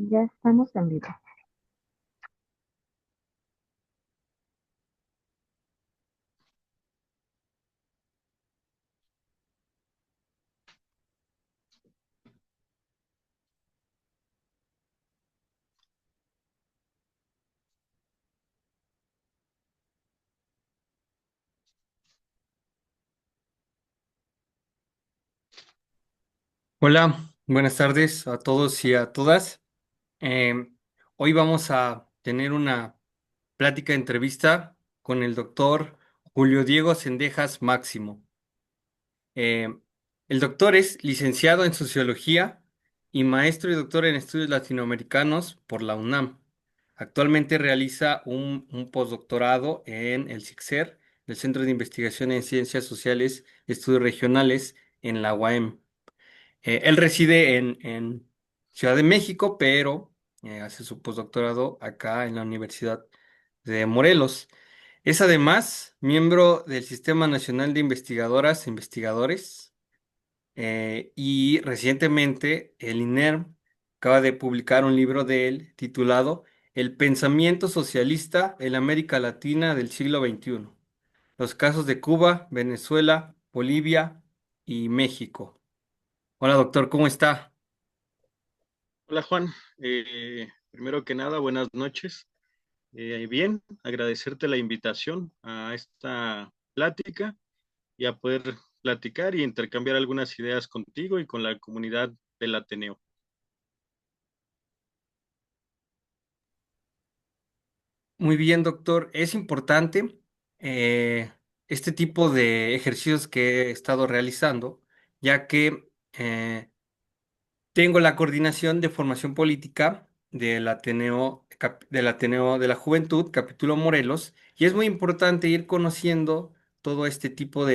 Ya estamos en vivo. Hola, buenas tardes a todos y a todas. Eh, Hoy vamos a tener una plática entrevista con el doctor Julio Diego Sendejas Máximo. Eh, el doctor es licenciado en Sociología y maestro y doctor en Estudios Latinoamericanos por la UNAM. Actualmente realiza un postdoctorado en el CICSER, el Centro de Investigación en Ciencias Sociales y Estudios Regionales en la UAM. Él reside en Ciudad de México, pero hace su postdoctorado acá en la Universidad de Morelos. Es además miembro del Sistema Nacional de Investigadoras e Investigadores y recientemente el INERM acaba de publicar un libro de él titulado El pensamiento socialista en la América Latina del siglo XXI. Los casos de Cuba, Venezuela, Bolivia y México. Hola doctor, ¿cómo está? Hola Juan, primero que nada, buenas noches. Bien, agradecerte la invitación a esta plática y a poder platicar y intercambiar algunas ideas contigo y con la comunidad del Ateneo. Muy bien, doctor. Es importante eh, este tipo de ejercicios que he estado realizando, ya que tengo la coordinación de formación política del Ateneo de la Juventud, capítulo Morelos, y es muy importante ir conociendo todo este tipo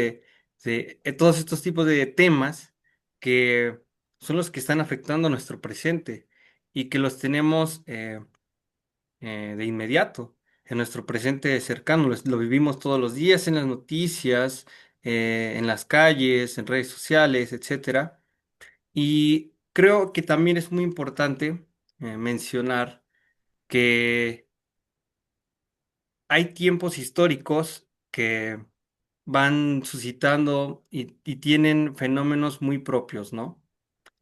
todos estos tipos de temas que son los que están afectando nuestro presente y que los tenemos de inmediato, en nuestro presente cercano. Lo vivimos todos los días en las noticias, en las calles, en redes sociales, etcétera. Y creo que también es muy importante mencionar que hay tiempos históricos que van suscitando y tienen fenómenos muy propios, ¿no?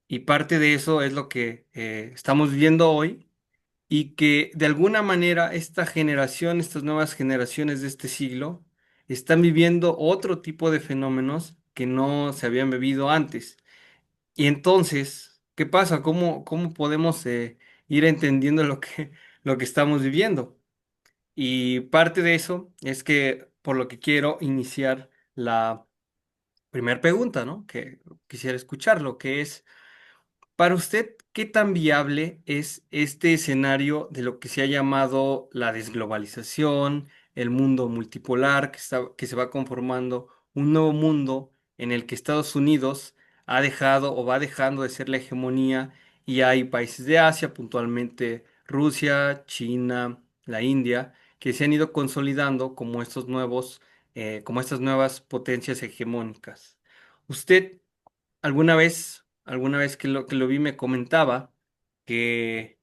Y parte de eso es lo que estamos viendo hoy y que de alguna manera esta generación, estas nuevas generaciones de este siglo, están viviendo otro tipo de fenómenos que no se habían vivido antes. Y entonces, ¿qué pasa? ¿Cómo podemos ir entendiendo lo que estamos viviendo? Y parte de eso es que por lo que quiero iniciar la primera pregunta, ¿no? Que quisiera escuchar, lo que es... Para usted, ¿qué tan viable es este escenario de lo que se ha llamado la desglobalización, el mundo multipolar, que se va conformando un nuevo mundo en el que Estados Unidos ha dejado o va dejando de ser la hegemonía y hay países de Asia, puntualmente Rusia, China, la India, que se han ido consolidando como como estas nuevas potencias hegemónicas? ¿Usted alguna vez que lo vi, me comentaba que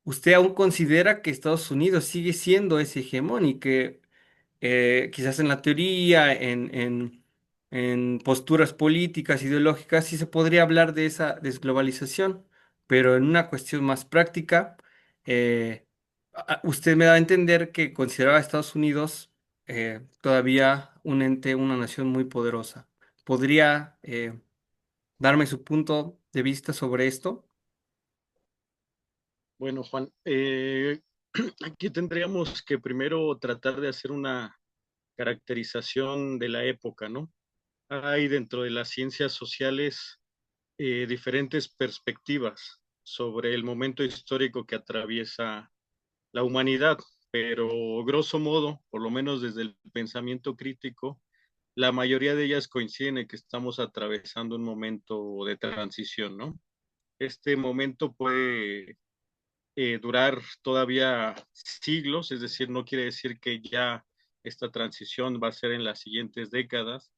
usted aún considera que Estados Unidos sigue siendo ese hegemón y que quizás en la teoría, en posturas políticas, ideológicas, sí se podría hablar de esa desglobalización, pero en una cuestión más práctica, eh, usted me da a entender que consideraba a Estados Unidos todavía un ente, una nación muy poderosa. ¿Podría darme su punto de vista sobre esto? Bueno, Juan, aquí tendríamos que primero tratar de hacer una caracterización de la época, ¿no? Hay dentro de las ciencias sociales diferentes perspectivas sobre el momento histórico que atraviesa la humanidad, pero grosso modo, por lo menos desde el pensamiento crítico, la mayoría de ellas coinciden en que estamos atravesando un momento de transición, ¿no? Este momento puede durar todavía siglos, es decir, no quiere decir que ya esta transición va a ser en las siguientes décadas,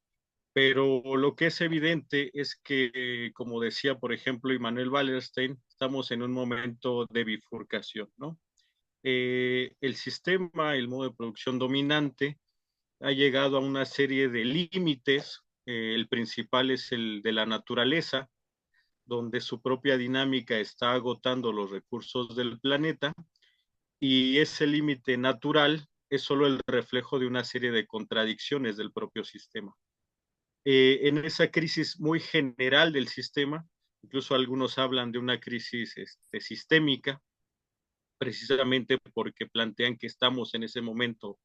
pero lo que es evidente es que, como decía, por ejemplo, Immanuel Wallerstein, estamos en un momento de bifurcación, ¿no? El sistema, el modo de producción dominante, ha llegado a una serie de límites. El principal es el de la naturaleza, donde su propia dinámica está agotando los recursos del planeta, y ese límite natural es solo el reflejo de una serie de contradicciones del propio sistema. En esa crisis muy general del sistema, incluso algunos hablan de una crisis sistémica, precisamente porque plantean que estamos en ese momento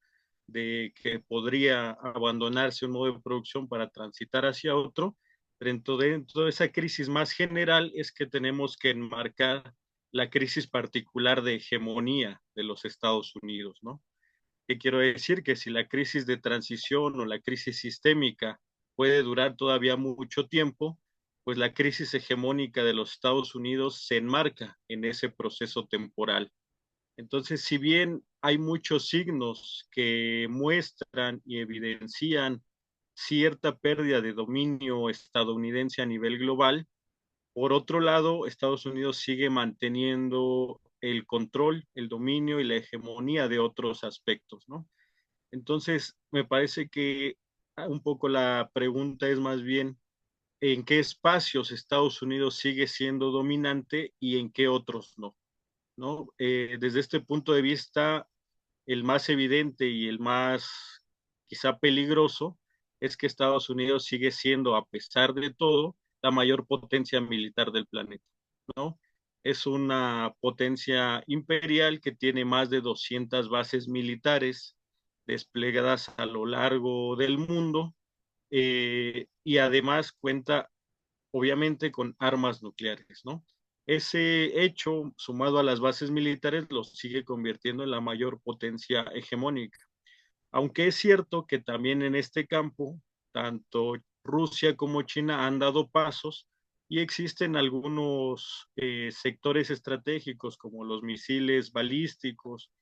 de que podría abandonarse un modo de producción para transitar hacia otro. Dentro de esa crisis más general es que tenemos que enmarcar la crisis particular de hegemonía de los Estados Unidos, ¿no? ¿Qué quiero decir? Que si la crisis de transición o la crisis sistémica puede durar todavía mucho tiempo, pues la crisis hegemónica de los Estados Unidos se enmarca en ese proceso temporal. Entonces, si bien hay muchos signos que muestran y evidencian cierta pérdida de dominio estadounidense a nivel global, por otro lado, Estados Unidos sigue manteniendo el control, el dominio y la hegemonía de otros aspectos, ¿no? Entonces, me parece que un poco la pregunta es más bien en qué espacios Estados Unidos sigue siendo dominante y en qué otros no, ¿no? Desde este punto de vista, el más evidente y el más quizá peligroso es que Estados Unidos sigue siendo, a pesar de todo, la mayor potencia militar del planeta, ¿no? Es una potencia imperial que tiene más de 200 bases militares desplegadas a lo largo del mundo, y además cuenta obviamente con armas nucleares, ¿no? Ese hecho, sumado a las bases militares, los sigue convirtiendo en la mayor potencia hegemónica. Aunque es cierto que también en este campo, tanto Rusia como China han dado pasos y existen algunos sectores estratégicos como los misiles balísticos,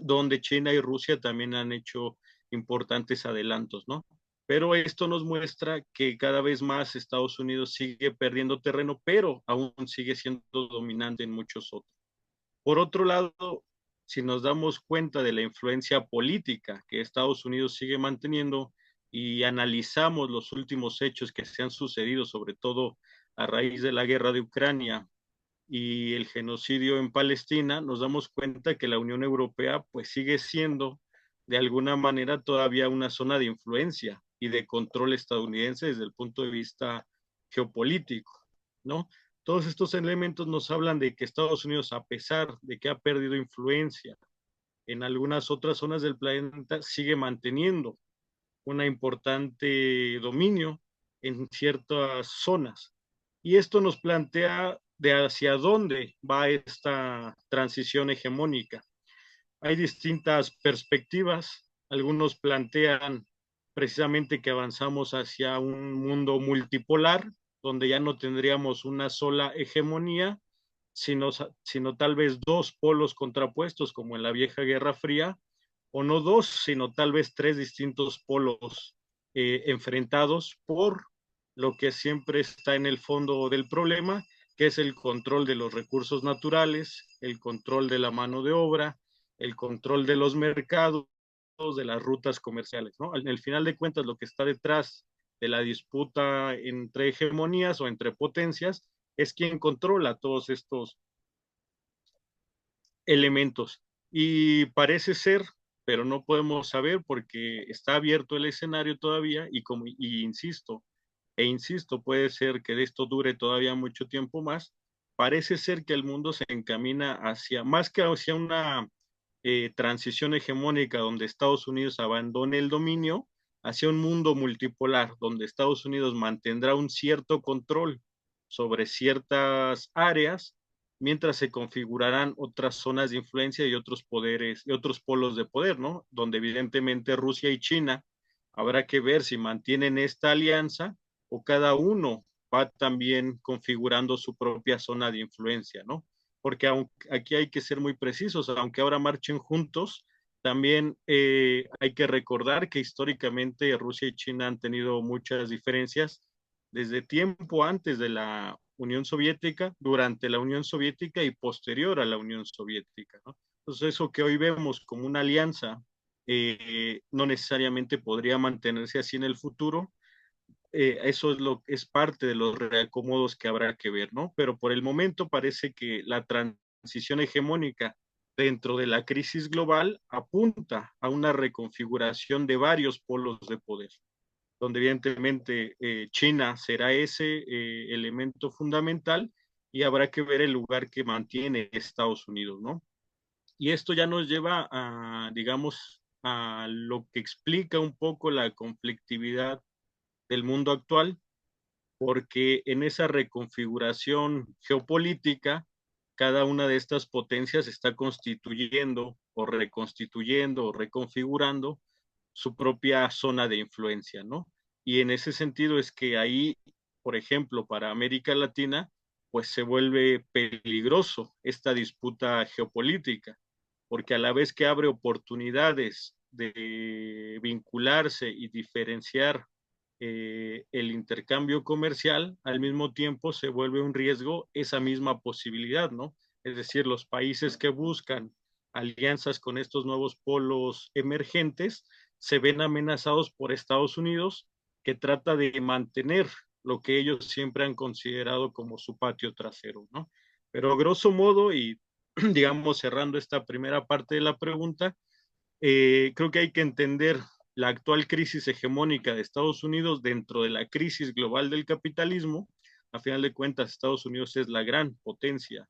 donde China y Rusia también han hecho importantes adelantos, ¿no? Pero esto nos muestra que cada vez más Estados Unidos sigue perdiendo terreno, pero aún sigue siendo dominante en muchos otros. Por otro lado, si nos damos cuenta de la influencia política que Estados Unidos sigue manteniendo y analizamos los últimos hechos que se han sucedido, sobre todo a raíz de la guerra de Ucrania y el genocidio en Palestina, nos damos cuenta que la Unión Europea pues sigue siendo de alguna manera todavía una zona de influencia y de control estadounidense desde el punto de vista geopolítico, ¿no? Todos estos elementos nos hablan de que Estados Unidos, a pesar de que ha perdido influencia en algunas otras zonas del planeta, sigue manteniendo una importante dominio en ciertas zonas. Y esto nos plantea de hacia dónde va esta transición hegemónica. Hay distintas perspectivas. Algunos plantean precisamente que avanzamos hacia un mundo multipolar, donde ya no tendríamos una sola hegemonía, sino tal vez dos polos contrapuestos, como en la vieja Guerra Fría, o no dos, sino tal vez tres distintos polos enfrentados por lo que siempre está en el fondo del problema, que es el control de los recursos naturales, el control de la mano de obra, el control de los mercados, de las rutas comerciales, ¿no? En el final de cuentas, lo que está detrás de la disputa entre hegemonías o entre potencias es quien controla todos estos elementos. Y parece ser, pero no podemos saber porque está abierto el escenario todavía insisto, puede ser que esto dure todavía mucho tiempo más. Parece ser que el mundo se encamina hacia, más que hacia una transición hegemónica donde Estados Unidos abandone el dominio, hacia un mundo multipolar donde Estados Unidos mantendrá un cierto control sobre ciertas áreas, mientras se configurarán otras zonas de influencia y otros poderes y otros polos de poder, ¿no? Donde evidentemente Rusia y China habrá que ver si mantienen esta alianza o cada uno va también configurando su propia zona de influencia, ¿no? Porque aquí hay que ser muy precisos, aunque ahora marchen juntos, También hay que recordar que históricamente Rusia y China han tenido muchas diferencias desde tiempo antes de la Unión Soviética, durante la Unión Soviética y posterior a la Unión Soviética, ¿no? Entonces eso que hoy vemos como una alianza no necesariamente podría mantenerse así en el futuro. Eso es parte de los reacomodos que habrá que ver, ¿no? Pero por el momento parece que la transición hegemónica dentro de la crisis global apunta a una reconfiguración de varios polos de poder, donde evidentemente China será ese elemento fundamental y habrá que ver el lugar que mantiene Estados Unidos, ¿no? Y esto ya nos lleva a, digamos, a lo que explica un poco la conflictividad del mundo actual, porque en esa reconfiguración geopolítica, cada una de estas potencias está constituyendo o reconstituyendo o reconfigurando su propia zona de influencia, ¿no? Y en ese sentido es que ahí, por ejemplo, para América Latina, pues se vuelve peligroso esta disputa geopolítica, porque a la vez que abre oportunidades de vincularse y diferenciar el intercambio comercial, al mismo tiempo se vuelve un riesgo esa misma posibilidad, ¿no? Es decir, los países que buscan alianzas con estos nuevos polos emergentes se ven amenazados por Estados Unidos, que trata de mantener lo que ellos siempre han considerado como su patio trasero, ¿no? Pero grosso modo, y digamos cerrando esta primera parte de la pregunta, creo que hay que entender la actual crisis hegemónica de Estados Unidos dentro de la crisis global del capitalismo. A final de cuentas, Estados Unidos es la gran potencia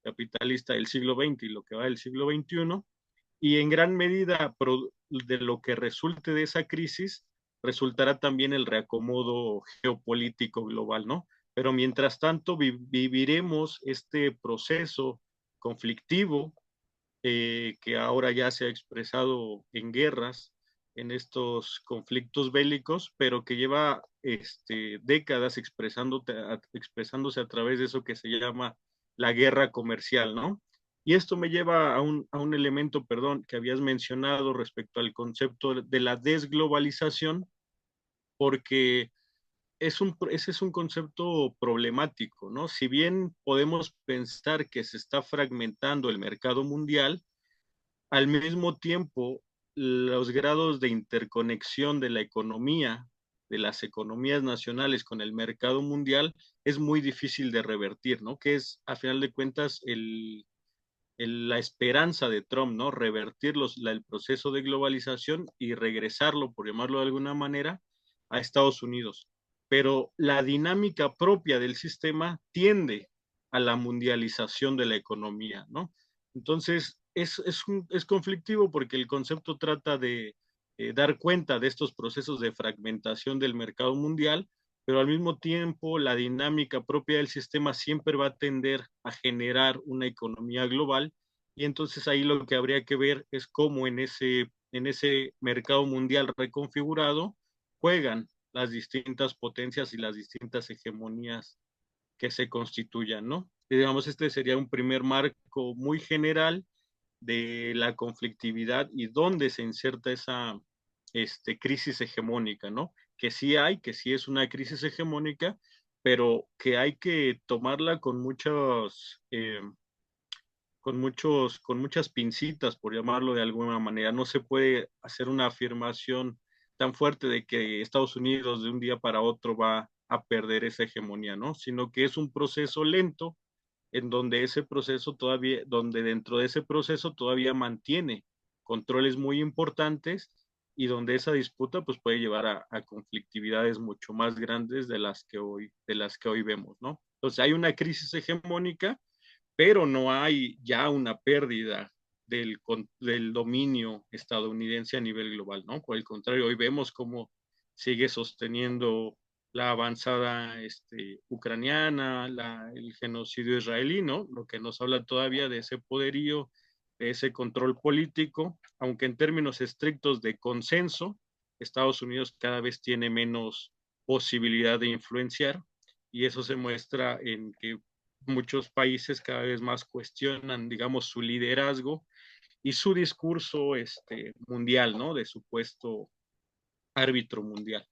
capitalista del siglo XX y lo que va del siglo XXI, y en gran medida de lo que resulte de esa crisis resultará también el reacomodo geopolítico global, ¿no? Pero mientras tanto viviremos este proceso conflictivo que ahora ya se ha expresado en guerras, en estos conflictos bélicos, pero que lleva décadas expresándose a través de eso que se llama la guerra comercial, ¿no? Y esto me lleva a un elemento, perdón, que habías mencionado respecto al concepto de la desglobalización, porque ese es un concepto problemático, ¿no? Si bien podemos pensar que se está fragmentando el mercado mundial, al mismo tiempo, los grados de interconexión de la economía, de las economías nacionales con el mercado mundial, es muy difícil de revertir, ¿no? Que es, a final de cuentas, la esperanza de Trump, ¿no? Revertir el proceso de globalización y regresarlo, por llamarlo de alguna manera, a Estados Unidos. Pero la dinámica propia del sistema tiende a la mundialización de la economía, ¿no? Entonces, es conflictivo porque el concepto trata de dar cuenta de estos procesos de fragmentación del mercado mundial, pero al mismo tiempo la dinámica propia del sistema siempre va a tender a generar una economía global, y entonces ahí lo que habría que ver es cómo en ese mercado mundial reconfigurado juegan las distintas potencias y las distintas hegemonías que se constituyan, ¿no? Y digamos, este sería un primer marco muy general de la conflictividad y dónde se inserta esa crisis hegemónica, ¿no? Que sí es una crisis hegemónica, pero que hay que tomarla con muchas pincitas, por llamarlo de alguna manera. No se puede hacer una afirmación tan fuerte de que Estados Unidos de un día para otro va a perder esa hegemonía, ¿no? Sino que es un proceso lento en donde ese proceso todavía, donde dentro de ese proceso todavía mantiene controles muy importantes y donde esa disputa pues puede llevar a conflictividades mucho más grandes de las que hoy vemos, ¿no? Entonces hay una crisis hegemónica, pero no hay ya una pérdida del dominio estadounidense a nivel global, ¿no? Por el contrario, hoy vemos cómo sigue sosteniendo la avanzada ucraniana, el genocidio israelí, ¿no? Lo que nos habla todavía de ese poderío, de ese control político, aunque en términos estrictos de consenso, Estados Unidos cada vez tiene menos posibilidad de influenciar, y eso se muestra en que muchos países cada vez más cuestionan, digamos, su liderazgo y su discurso mundial, ¿no? De supuesto árbitro mundial.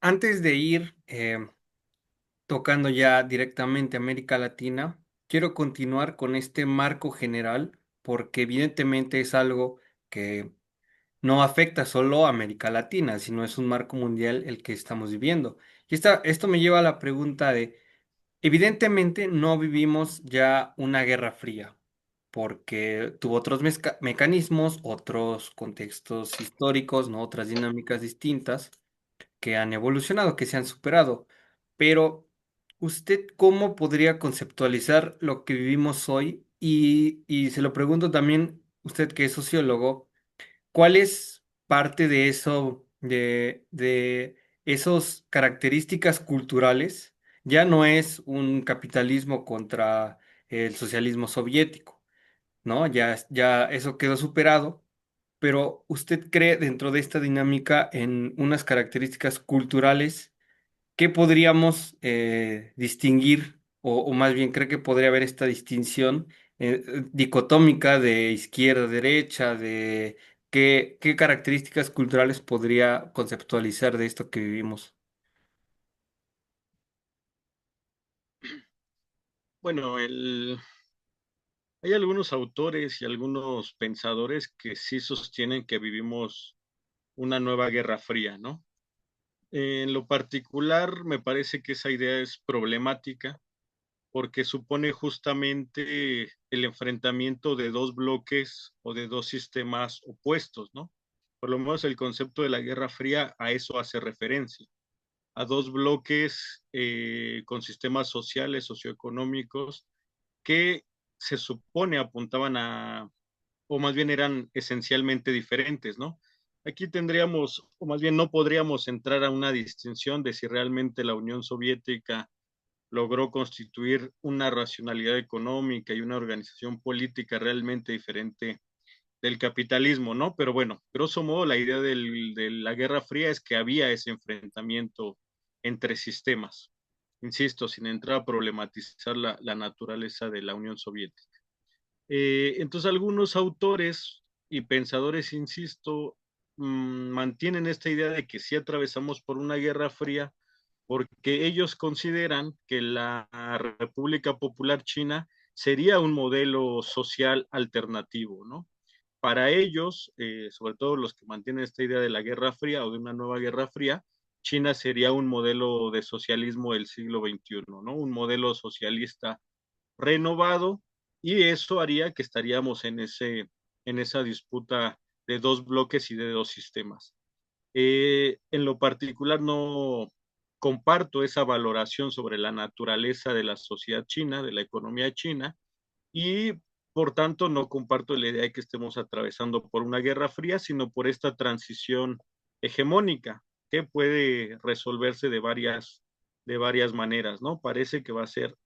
Antes de ir tocando ya directamente América Latina, quiero continuar con este marco general porque evidentemente es algo que no afecta solo a América Latina, sino es un marco mundial el que estamos viviendo. Y esto me lleva a la pregunta de, evidentemente no vivimos ya una guerra fría, porque tuvo otros mecanismos, otros contextos históricos, ¿no? Otras dinámicas distintas que han evolucionado, que se han superado. Pero, ¿usted cómo podría conceptualizar lo que vivimos hoy? Y se lo pregunto también, usted que es sociólogo, ¿cuál es parte de eso, de esas características culturales? Ya no es un capitalismo contra el socialismo soviético, ¿no? Ya eso quedó superado, pero ¿usted cree dentro de esta dinámica en unas características culturales que podríamos distinguir, o más bien cree que podría haber esta distinción dicotómica de izquierda-derecha, de qué características culturales podría conceptualizar de esto que vivimos? Bueno, hay algunos autores y algunos pensadores que sí sostienen que vivimos una nueva guerra fría, ¿no? En lo particular, me parece que esa idea es problemática porque supone justamente el enfrentamiento de dos bloques o de dos sistemas opuestos, ¿no? Por lo menos el concepto de la Guerra Fría a eso hace referencia, a dos bloques con sistemas sociales, socioeconómicos, que se supone apuntaban a, o más bien eran esencialmente diferentes, ¿no? Aquí tendríamos, o más bien no podríamos entrar a una distinción de si realmente la Unión Soviética logró constituir una racionalidad económica y una organización política realmente diferente del capitalismo, ¿no? Pero bueno, grosso modo, la idea de la Guerra Fría es que había ese enfrentamiento entre sistemas, insisto, sin entrar a problematizar la naturaleza de la Unión Soviética. Entonces, algunos autores y pensadores, insisto, mantienen esta idea de que sí atravesamos por una guerra fría porque ellos consideran que la República Popular China sería un modelo social alternativo, ¿no? Para ellos, sobre todo los que mantienen esta idea de la Guerra Fría o de una nueva Guerra Fría, China sería un modelo de socialismo del siglo XXI, ¿no? Un modelo socialista renovado y eso haría que estaríamos en esa disputa de dos bloques y de dos sistemas. En lo particular no comparto esa valoración sobre la naturaleza de la sociedad china, de la economía china, y por tanto no comparto la idea de que estemos atravesando por una guerra fría, sino por esta transición hegemónica que puede resolverse de varias maneras, ¿no? Parece que va a ser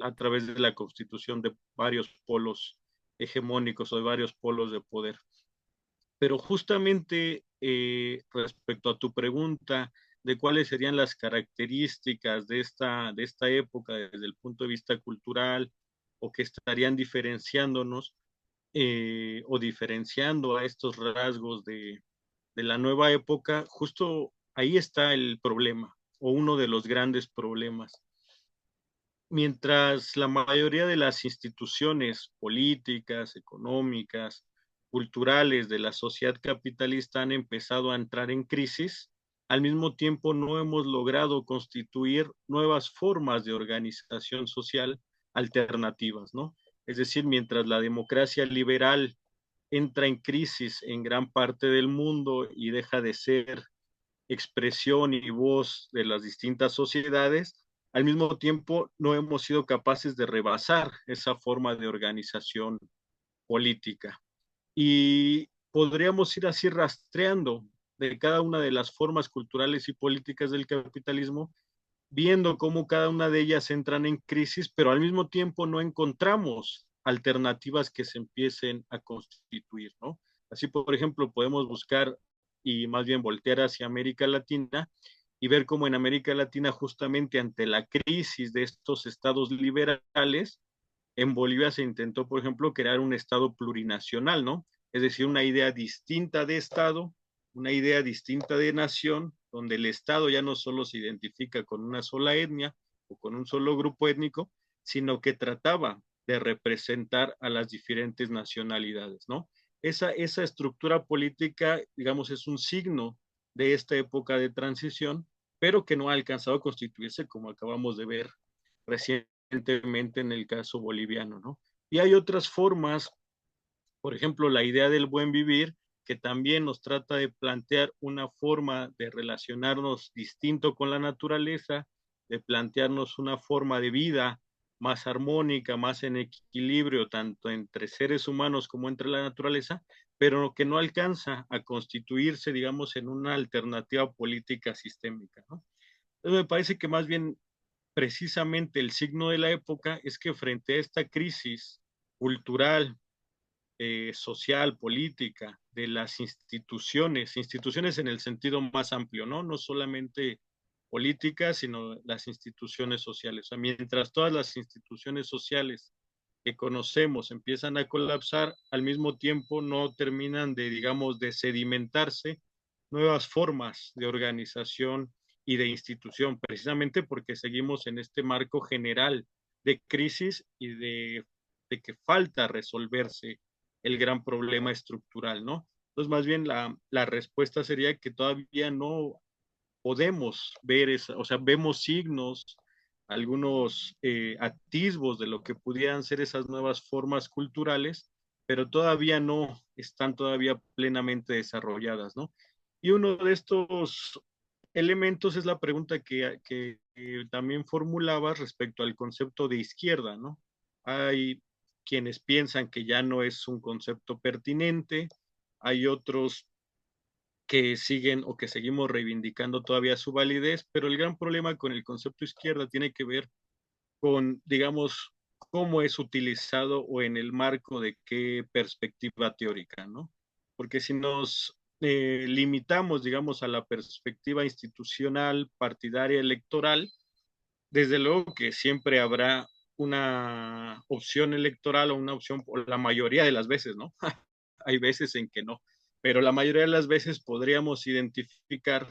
a través de la constitución de varios polos hegemónicos o de varios polos de poder. Pero justamente respecto a tu pregunta de cuáles serían las características de esta época desde el punto de vista cultural o que estarían diferenciándonos o diferenciando a estos rasgos de la nueva época, justo ahí está el problema o uno de los grandes problemas. Mientras la mayoría de las instituciones políticas, económicas, culturales de la sociedad capitalista han empezado a entrar en crisis, al mismo tiempo no hemos logrado constituir nuevas formas de organización social alternativas, ¿no? Es decir, mientras la democracia liberal entra en crisis en gran parte del mundo y deja de ser expresión y voz de las distintas sociedades, al mismo tiempo no hemos sido capaces de rebasar esa forma de organización política. Y podríamos ir así rastreando de cada una de las formas culturales y políticas del capitalismo, viendo cómo cada una de ellas entran en crisis, pero al mismo tiempo no encontramos alternativas que se empiecen a constituir, ¿no? Así, por ejemplo, podemos buscar y más bien voltear hacia América Latina y ver cómo en América Latina, justamente ante la crisis de estos estados liberales, en Bolivia se intentó, por ejemplo, crear un Estado plurinacional, ¿no? Es decir, una idea distinta de Estado, una idea distinta de nación, donde el Estado ya no solo se identifica con una sola etnia o con un solo grupo étnico, sino que trataba de representar a las diferentes nacionalidades, ¿no? Esa estructura política, digamos, es un signo de esta época de transición, pero que no ha alcanzado a constituirse como acabamos de ver recientemente en el caso boliviano, ¿no? Y hay otras formas, por ejemplo, la idea del buen vivir, que también nos trata de plantear una forma de relacionarnos distinto con la naturaleza, de plantearnos una forma de vida más armónica, más en equilibrio, tanto entre seres humanos como entre la naturaleza, pero que no alcanza a constituirse, digamos, en una alternativa política sistémica, ¿no? Entonces me parece que más bien precisamente el signo de la época es que frente a esta crisis cultural, social, política, de las instituciones, instituciones en el sentido más amplio, ¿no? No solamente políticas, sino las instituciones sociales. O sea, mientras todas las instituciones sociales que conocemos empiezan a colapsar, al mismo tiempo no terminan de, digamos, de sedimentarse nuevas formas de organización y de institución, precisamente porque seguimos en este marco general de crisis y de que falta resolverse el gran problema estructural, ¿no? Entonces, más bien la respuesta sería que todavía no podemos ver, esa, o sea, vemos signos, algunos atisbos de lo que pudieran ser esas nuevas formas culturales, pero todavía no están todavía plenamente desarrolladas, ¿no? Y uno de estos elementos es la pregunta que también formulabas respecto al concepto de izquierda, ¿no? Hay quienes piensan que ya no es un concepto pertinente, hay otros que siguen o que seguimos reivindicando todavía su validez, pero el gran problema con el concepto izquierda tiene que ver con, digamos, cómo es utilizado o en el marco de qué perspectiva teórica, ¿no? Porque si nos limitamos, digamos, a la perspectiva institucional, partidaria, electoral, desde luego que siempre habrá una opción electoral o una opción, o la mayoría de las veces, ¿no? Hay veces en que no, pero la mayoría de las veces podríamos identificar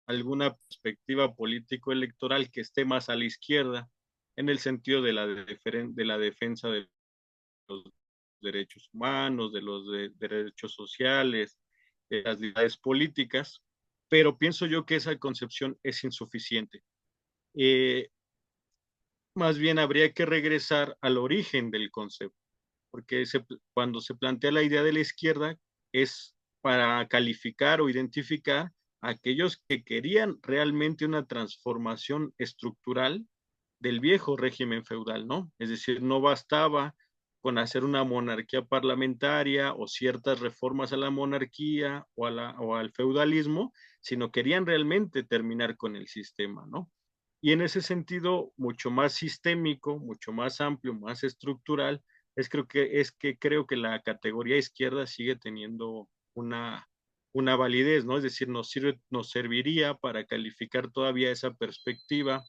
alguna perspectiva político-electoral que esté más a la izquierda en el sentido de la defensa de los derechos humanos, de los derechos sociales, de las libertades políticas, pero pienso yo que esa concepción es insuficiente. Eh, Más bien habría que regresar al origen del concepto, porque cuando se plantea la idea de la izquierda es para calificar o identificar a aquellos que querían realmente una transformación estructural del viejo régimen feudal, ¿no? Es decir, no bastaba con hacer una monarquía parlamentaria o ciertas reformas a la monarquía o al feudalismo, sino querían realmente terminar con el sistema, ¿no? Y en ese sentido, mucho más sistémico, mucho más amplio, más estructural, es que creo que la categoría izquierda sigue teniendo una validez, ¿no? Es decir, nos serviría para calificar todavía esa perspectiva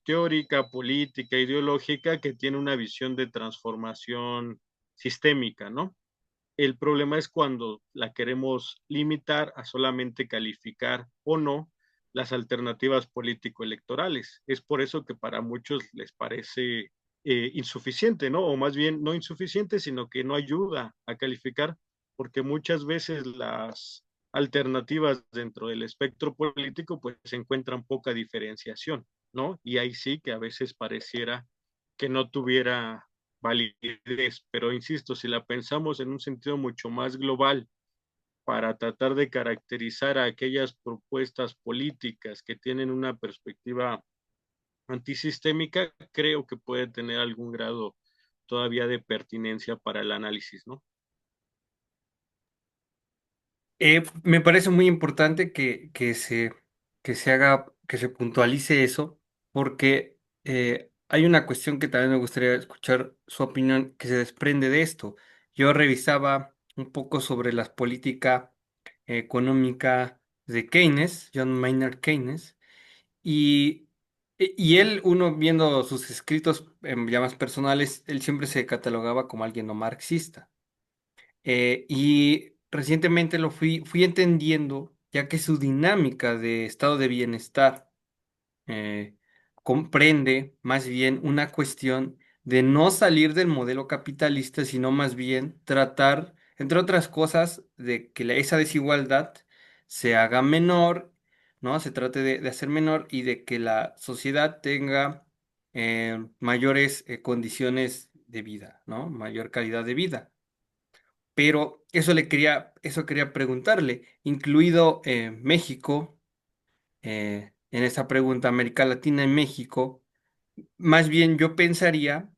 teórica, política, ideológica que tiene una visión de transformación sistémica, ¿no? El problema es cuando la queremos limitar a solamente calificar o no las alternativas político-electorales. Es por eso que para muchos les parece insuficiente, ¿no? O más bien no insuficiente, sino que no ayuda a calificar, porque muchas veces las alternativas dentro del espectro político pues se encuentran poca diferenciación, ¿no? Y ahí sí que a veces pareciera que no tuviera validez, pero insisto, si la pensamos en un sentido mucho más global para tratar de caracterizar a aquellas propuestas políticas que tienen una perspectiva antisistémica, creo que puede tener algún grado todavía de pertinencia para el análisis, ¿no? Me parece muy importante que se haga, que se puntualice eso, porque hay una cuestión que también me gustaría escuchar su opinión que se desprende de esto. Yo revisaba un poco sobre la política económica de Keynes, John Maynard Keynes, y Y él, uno viendo sus escritos ya más personales, él siempre se catalogaba como alguien no marxista. Y recientemente fui entendiendo, ya que su dinámica de estado de bienestar eh, comprende más bien una cuestión de no salir del modelo capitalista, sino más bien tratar, entre otras cosas, de que esa desigualdad se haga menor, ¿no? Se trate de hacer menor y de que la sociedad tenga mayores condiciones de vida, ¿no? Mayor calidad de vida. Pero eso quería preguntarle, incluido México, en esta pregunta, América Latina y México, más bien yo pensaría,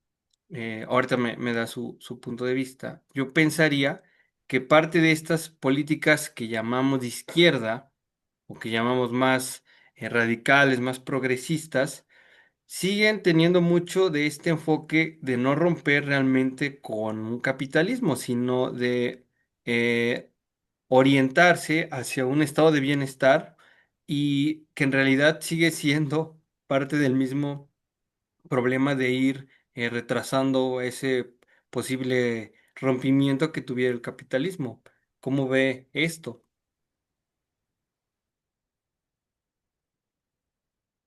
ahorita me da su punto de vista, yo pensaría que parte de estas políticas que llamamos de izquierda o que llamamos más radicales, más progresistas, siguen teniendo mucho de este enfoque de no romper realmente con un capitalismo, sino de eh, orientarse hacia un estado de bienestar y que en realidad sigue siendo parte del mismo problema de ir retrasando ese posible rompimiento que tuviera el capitalismo. ¿Cómo ve esto?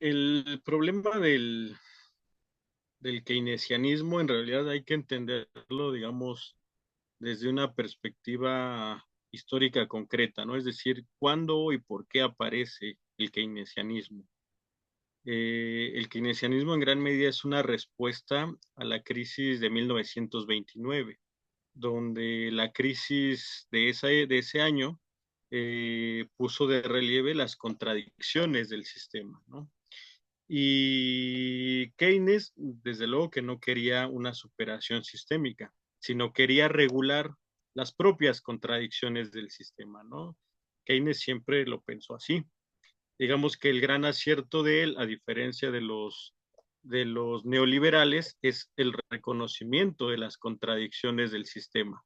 El problema del keynesianismo en realidad hay que entenderlo, digamos, desde una perspectiva histórica concreta, ¿no? Es decir, cuándo y por qué aparece el keynesianismo. El keynesianismo en gran medida es una respuesta a la crisis de 1929, donde la crisis de ese año puso de relieve las contradicciones del sistema, ¿no? Y Keynes, desde luego que no quería una superación sistémica, sino quería regular las propias contradicciones del sistema, ¿no? Keynes siempre lo pensó así. Digamos que el gran acierto de él, a diferencia de los neoliberales, es el reconocimiento de las contradicciones del sistema.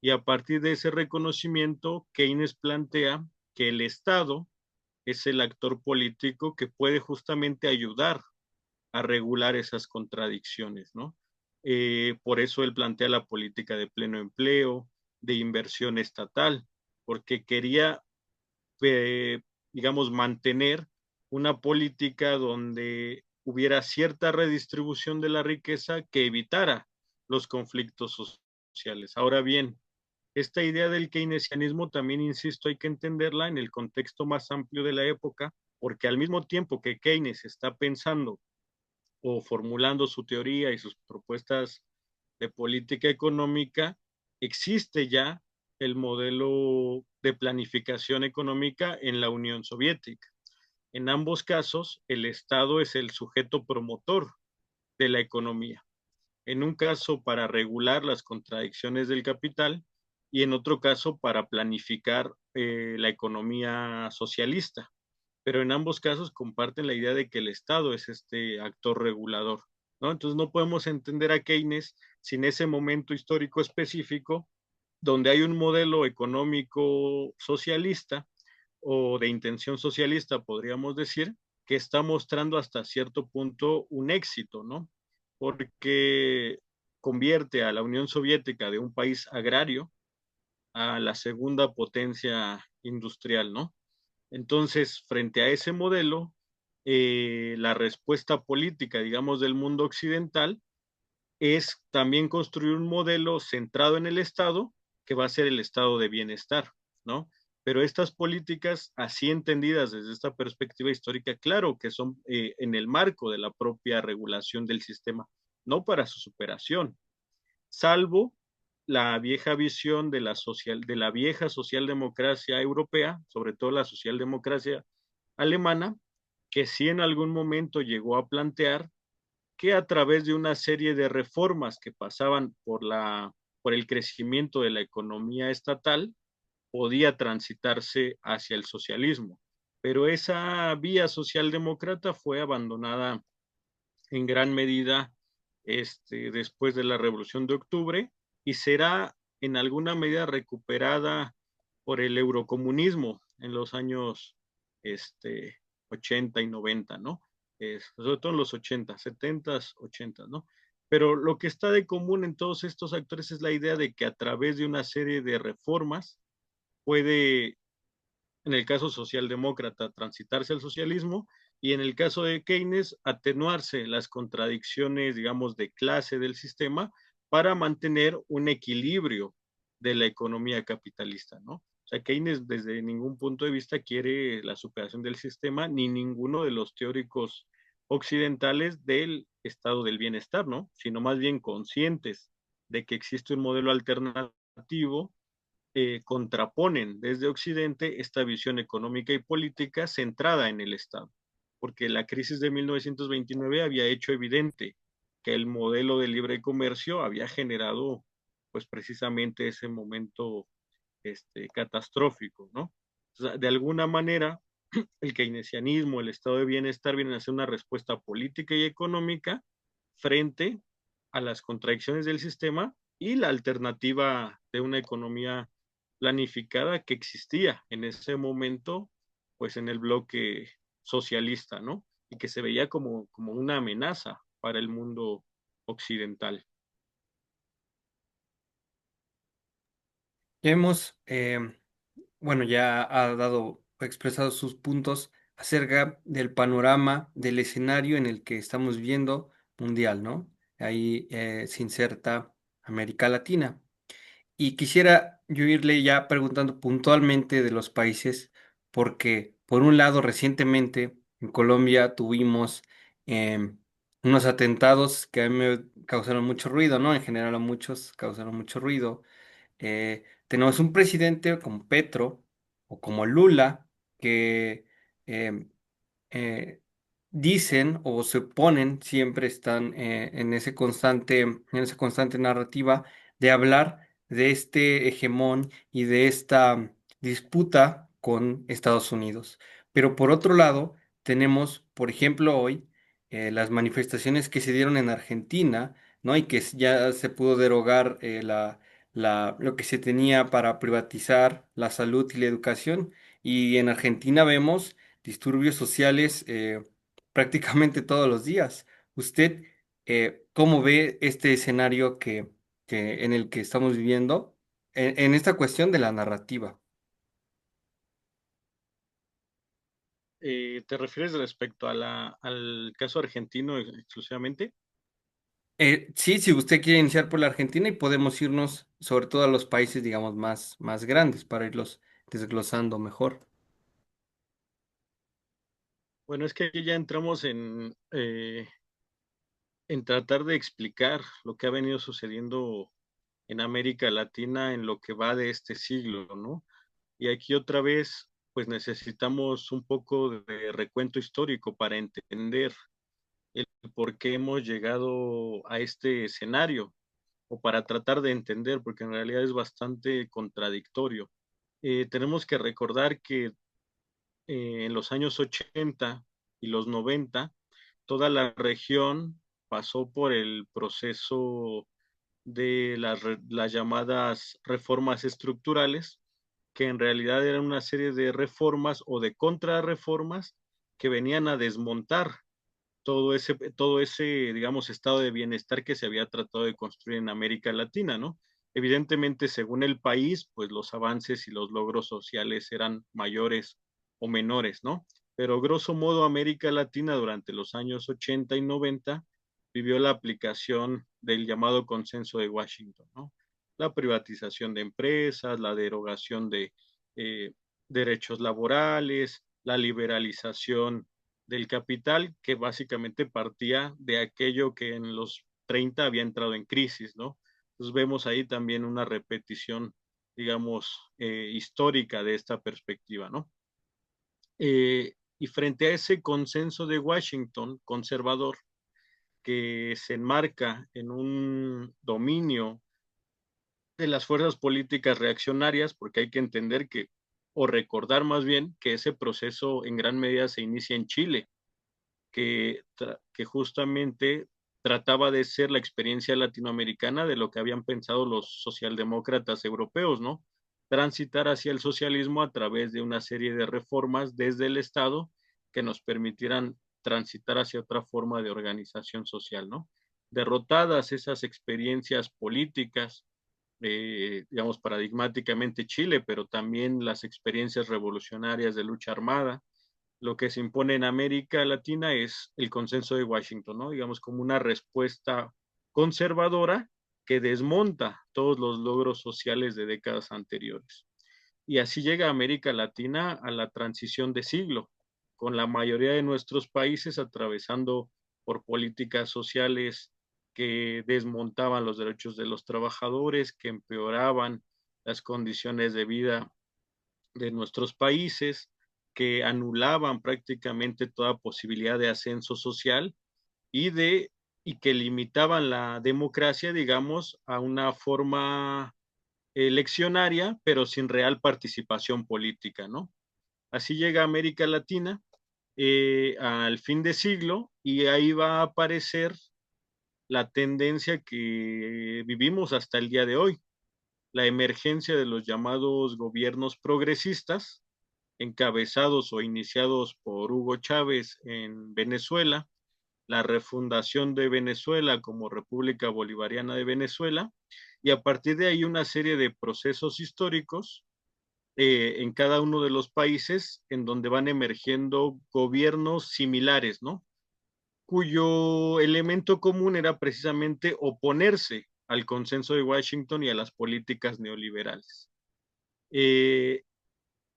Y a partir de ese reconocimiento, Keynes plantea que el Estado es el actor político que puede justamente ayudar a regular esas contradicciones, ¿no? Por eso él plantea la política de pleno empleo, de inversión estatal, porque quería, eh, digamos, mantener una política donde hubiera cierta redistribución de la riqueza que evitara los conflictos sociales. Ahora bien, esta idea del keynesianismo también, insisto, hay que entenderla en el contexto más amplio de la época, porque al mismo tiempo que Keynes está pensando o formulando su teoría y sus propuestas de política económica, existe ya el modelo de planificación económica en la Unión Soviética. En ambos casos, el Estado es el sujeto promotor de la economía. En un caso para regular las contradicciones del capital y en otro caso para planificar la economía socialista, pero en ambos casos comparten la idea de que el Estado es este actor regulador, ¿no? Entonces no podemos entender a Keynes sin ese momento histórico específico donde hay un modelo económico socialista o de intención socialista, podríamos decir, que está mostrando hasta cierto punto un éxito, ¿no? Porque convierte a la Unión Soviética de un país agrario a la segunda potencia industrial, ¿no? Entonces, frente a ese modelo, la respuesta política, digamos, del mundo occidental es también construir un modelo centrado en el Estado, que va a ser el estado de bienestar, ¿no? Pero estas políticas, así entendidas desde esta perspectiva histórica, claro que son en el marco de la propia regulación del sistema, no para su superación, salvo la vieja visión de la vieja socialdemocracia europea, sobre todo la socialdemocracia alemana, que sí en algún momento llegó a plantear que a través de una serie de reformas que pasaban por el crecimiento de la economía estatal, podía transitarse hacia el socialismo. Pero esa vía socialdemócrata fue abandonada en gran medida después de la Revolución de Octubre y será en alguna medida recuperada por el eurocomunismo en los años este, 80 y 90, ¿no? sobre todo en los 80, 70, 80, ¿no? Pero lo que está de común en todos estos actores es la idea de que a través de una serie de reformas puede, en el caso socialdemócrata, transitarse al socialismo y en el caso de Keynes, atenuarse las contradicciones, digamos, de clase del sistema para mantener un equilibrio de la economía capitalista, ¿no? O sea, Keynes desde ningún punto de vista quiere la superación del sistema, ni ninguno de los teóricos occidentales del estado del bienestar, ¿no? Sino más bien conscientes de que existe un modelo alternativo, contraponen desde Occidente esta visión económica y política centrada en el Estado, porque la crisis de 1929 había hecho evidente que el modelo de libre comercio había generado pues precisamente ese momento catastrófico, ¿no? O sea, de alguna manera, el keynesianismo, el estado de bienestar vienen a ser una respuesta política y económica frente a las contradicciones del sistema y la alternativa de una economía planificada que existía en ese momento, pues en el bloque socialista, ¿no? Y que se veía como una amenaza para el mundo occidental. Ya hemos, bueno, ya ha dado, ha expresado sus puntos acerca del panorama, del escenario en el que estamos viendo mundial, ¿no? Ahí se inserta América Latina. Y quisiera yo irle ya preguntando puntualmente de los países, porque por un lado recientemente en Colombia tuvimos unos atentados que a mí me causaron mucho ruido, ¿no? En general a muchos causaron mucho ruido. Tenemos un presidente como Petro o como Lula que em, eh, dicen o se oponen, siempre están en esa constante narrativa de hablar de este hegemón y de esta disputa con Estados Unidos. Pero por otro lado, tenemos, por ejemplo, hoy las manifestaciones que se dieron en Argentina, ¿no? Y que ya se pudo derogar lo que se tenía para privatizar la salud y la educación. Y en Argentina vemos disturbios sociales prácticamente todos los días. ¿Usted cómo ve este escenario en el que estamos viviendo en esta cuestión de la narrativa? ¿Te refieres respecto a al caso argentino exclusivamente? Sí, si usted quiere iniciar por la Argentina y podemos irnos sobre todo a los países, digamos, más grandes para irlos desglosando mejor. Bueno, es que aquí ya entramos en tratar de explicar lo que ha venido sucediendo en América Latina en lo que va de este siglo, ¿no? Y aquí otra vez, pues necesitamos un poco de recuento histórico para entender el por qué hemos llegado a este escenario o para tratar de entender, porque en realidad es bastante contradictorio. Tenemos que recordar que en los años 80 y los 90, toda la región pasó por el proceso de las llamadas reformas estructurales, que en realidad eran una serie de reformas o de contrarreformas que venían a desmontar todo ese, digamos, estado de bienestar que se había tratado de construir en América Latina, ¿no? Evidentemente, según el país, pues los avances y los logros sociales eran mayores o menores, ¿no? Pero grosso modo, América Latina durante los años 80 y 90 vivió la aplicación del llamado consenso de Washington, ¿no? La privatización de empresas, la derogación de eh, derechos laborales, la liberalización del capital, que básicamente partía de aquello que en los 30 había entrado en crisis, ¿no? Entonces vemos ahí también una repetición, digamos, histórica de esta perspectiva, ¿no? Y frente a ese consenso de Washington conservador, que se enmarca en un dominio de las fuerzas políticas reaccionarias, porque hay que entender que, o recordar más bien, que ese proceso en gran medida se inicia en Chile, que justamente trataba de ser la experiencia latinoamericana de lo que habían pensado los socialdemócratas europeos, ¿no? Transitar hacia el socialismo a través de una serie de reformas desde el Estado que nos permitieran transitar hacia otra forma de organización social, ¿no? Derrotadas esas experiencias políticas, digamos, paradigmáticamente Chile, pero también las experiencias revolucionarias de lucha armada, lo que se impone en América Latina es el consenso de Washington, ¿no? Digamos, como una respuesta conservadora que desmonta todos los logros sociales de décadas anteriores. Y así llega América Latina a la transición de siglo, con la mayoría de nuestros países atravesando por políticas sociales que desmontaban los derechos de los trabajadores, que empeoraban las condiciones de vida de nuestros países, que anulaban prácticamente toda posibilidad de ascenso social y de y que limitaban la democracia, digamos, a una forma eleccionaria, pero sin real participación política, ¿no? Así llega América Latina al fin de siglo y ahí va a aparecer la tendencia que vivimos hasta el día de hoy, la emergencia de los llamados gobiernos progresistas, encabezados o iniciados por Hugo Chávez en Venezuela, la refundación de Venezuela como República Bolivariana de Venezuela, y a partir de ahí una serie de procesos históricos en cada uno de los países en donde van emergiendo gobiernos similares, ¿no? Cuyo elemento común era precisamente oponerse al consenso de Washington y a las políticas neoliberales. Eh,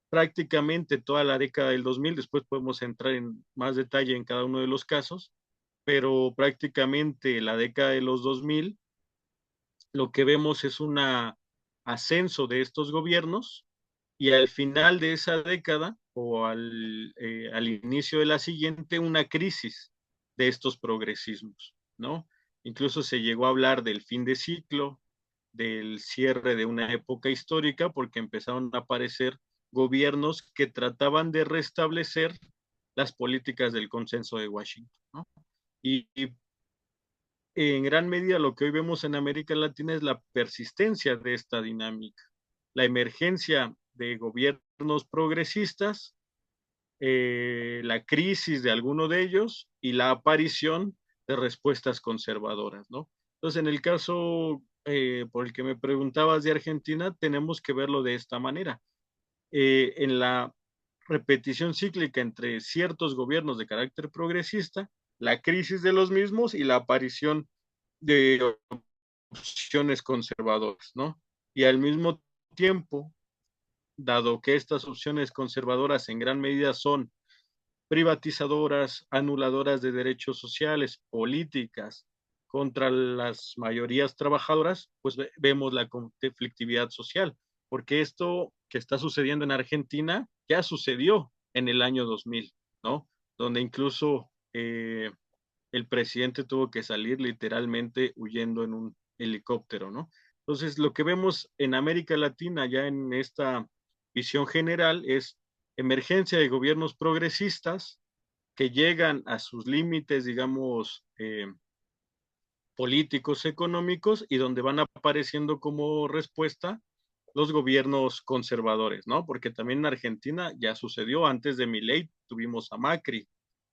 Prácticamente toda la década del 2000, después podemos entrar en más detalle en cada uno de los casos, pero prácticamente la década de los 2000, lo que vemos es un ascenso de estos gobiernos y al final de esa década o al inicio de la siguiente, una crisis de estos progresismos, ¿no? Incluso se llegó a hablar del fin de ciclo, del cierre de una época histórica, porque empezaron a aparecer gobiernos que trataban de restablecer las políticas del consenso de Washington, ¿no? Y en gran medida lo que hoy vemos en América Latina es la persistencia de esta dinámica, la emergencia de gobiernos progresistas, la crisis de alguno de ellos y la aparición de respuestas conservadoras, ¿no? Entonces, en el caso por el que me preguntabas de Argentina, tenemos que verlo de esta manera. En la repetición cíclica entre ciertos gobiernos de carácter progresista, la crisis de los mismos y la aparición de opciones conservadoras, ¿no? Y al mismo tiempo, dado que estas opciones conservadoras en gran medida son privatizadoras, anuladoras de derechos sociales, políticas contra las mayorías trabajadoras, pues vemos la conflictividad social, porque esto que está sucediendo en Argentina ya sucedió en el año 2000, ¿no? Donde incluso el presidente tuvo que salir literalmente huyendo en un helicóptero, ¿no? Entonces, lo que vemos en América Latina ya en esta visión general es emergencia de gobiernos progresistas que llegan a sus límites, digamos, políticos, económicos, y donde van apareciendo como respuesta los gobiernos conservadores, ¿no? Porque también en Argentina ya sucedió, antes de Milei tuvimos a Macri,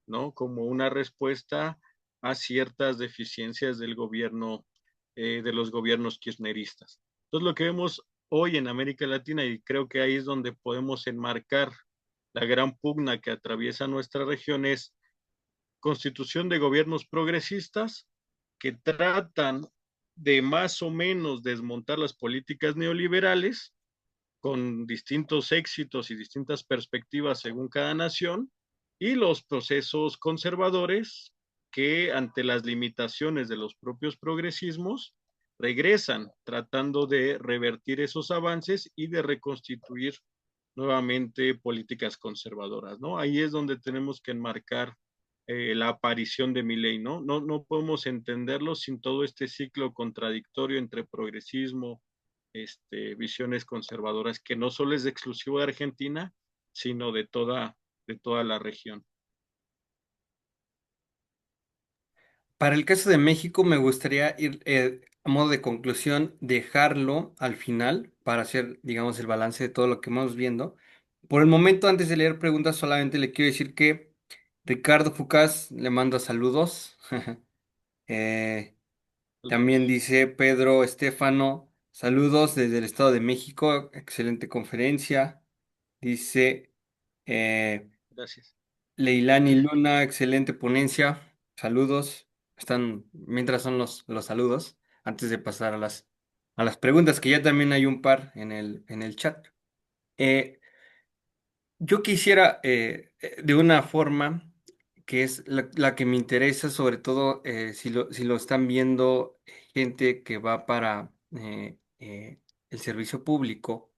¿no? Como una respuesta a ciertas deficiencias del gobierno, de los gobiernos kirchneristas. Entonces, lo que vemos hoy en América Latina, y creo que ahí es donde podemos enmarcar la gran pugna que atraviesa nuestra región, es constitución de gobiernos progresistas que tratan de más o menos desmontar las políticas neoliberales con distintos éxitos y distintas perspectivas según cada nación, y los procesos conservadores que ante las limitaciones de los propios progresismos regresan tratando de revertir esos avances y de reconstituir nuevamente políticas conservadoras, ¿no? Ahí es donde tenemos que enmarcar la aparición de Milei, ¿no? No podemos entenderlo sin todo este ciclo contradictorio entre progresismo, visiones conservadoras, que no solo es exclusivo de Argentina, sino de toda la región. Para el caso de México, me gustaría ir a modo de conclusión, dejarlo al final para hacer, digamos, el balance de todo lo que vamos viendo. Por el momento, antes de leer preguntas, solamente le quiero decir que Ricardo Fucás le manda saludos. Eh, También Saludos. dice Pedro Estefano, saludos desde el Estado de México, excelente conferencia. Dice eh, Gracias. Leilani Luna, excelente ponencia, saludos. Están, mientras son los saludos, antes de pasar a las preguntas, que ya también hay un par en el chat. Eh, yo quisiera, de una forma que es la que me interesa, sobre todo si lo están viendo gente que va para el servicio público,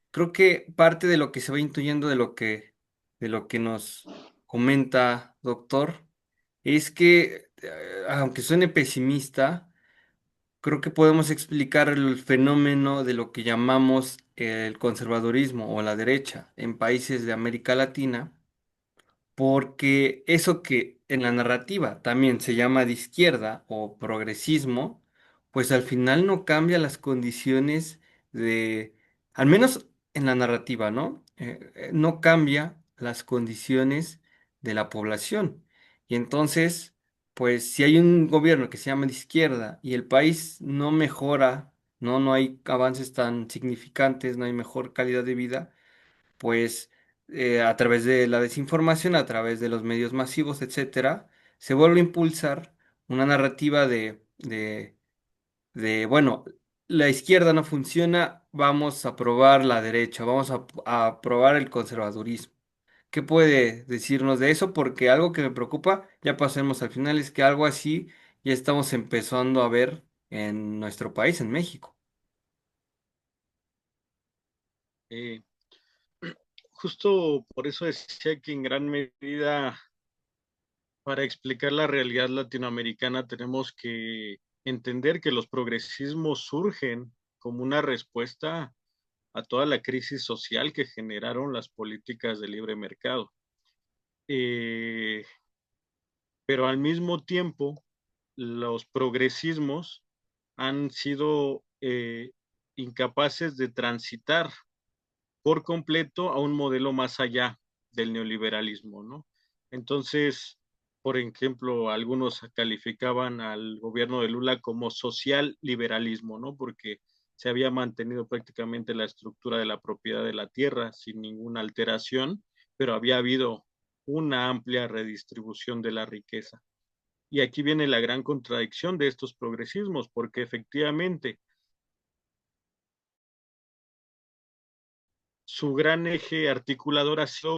creo que parte de lo que se va intuyendo de lo que nos comenta, doctor, es que, aunque suene pesimista, creo que podemos explicar el fenómeno de lo que llamamos el conservadurismo o la derecha en países de América Latina, porque eso que en la narrativa también se llama de izquierda o progresismo, pues al final no cambia las condiciones de, al menos en la narrativa, ¿no? No cambia las condiciones de la población. Y entonces, pues si hay un gobierno que se llama de izquierda y el país no mejora, no hay avances tan significantes, no hay mejor calidad de vida, pues a través de la desinformación, a través de los medios masivos, etcétera, se vuelve a impulsar una narrativa bueno, la izquierda no funciona, vamos a probar la derecha, a probar el conservadurismo. ¿Qué puede decirnos de eso? Porque algo que me preocupa, ya pasemos al final, es que algo así ya estamos empezando a ver en nuestro país, en México. Eh, Justo por eso decía que en gran medida para explicar la realidad latinoamericana tenemos que entender que los progresismos surgen como una respuesta a toda la crisis social que generaron las políticas de libre mercado. Eh, pero al mismo tiempo, los progresismos han sido incapaces de transitar por completo a un modelo más allá del neoliberalismo, ¿no? Entonces, por ejemplo, algunos calificaban al gobierno de Lula como social liberalismo, ¿no? Porque se había mantenido prácticamente la estructura de la propiedad de la tierra sin ninguna alteración, pero había habido una amplia redistribución de la riqueza. Y aquí viene la gran contradicción de estos progresismos, porque efectivamente su gran eje articulador ha sido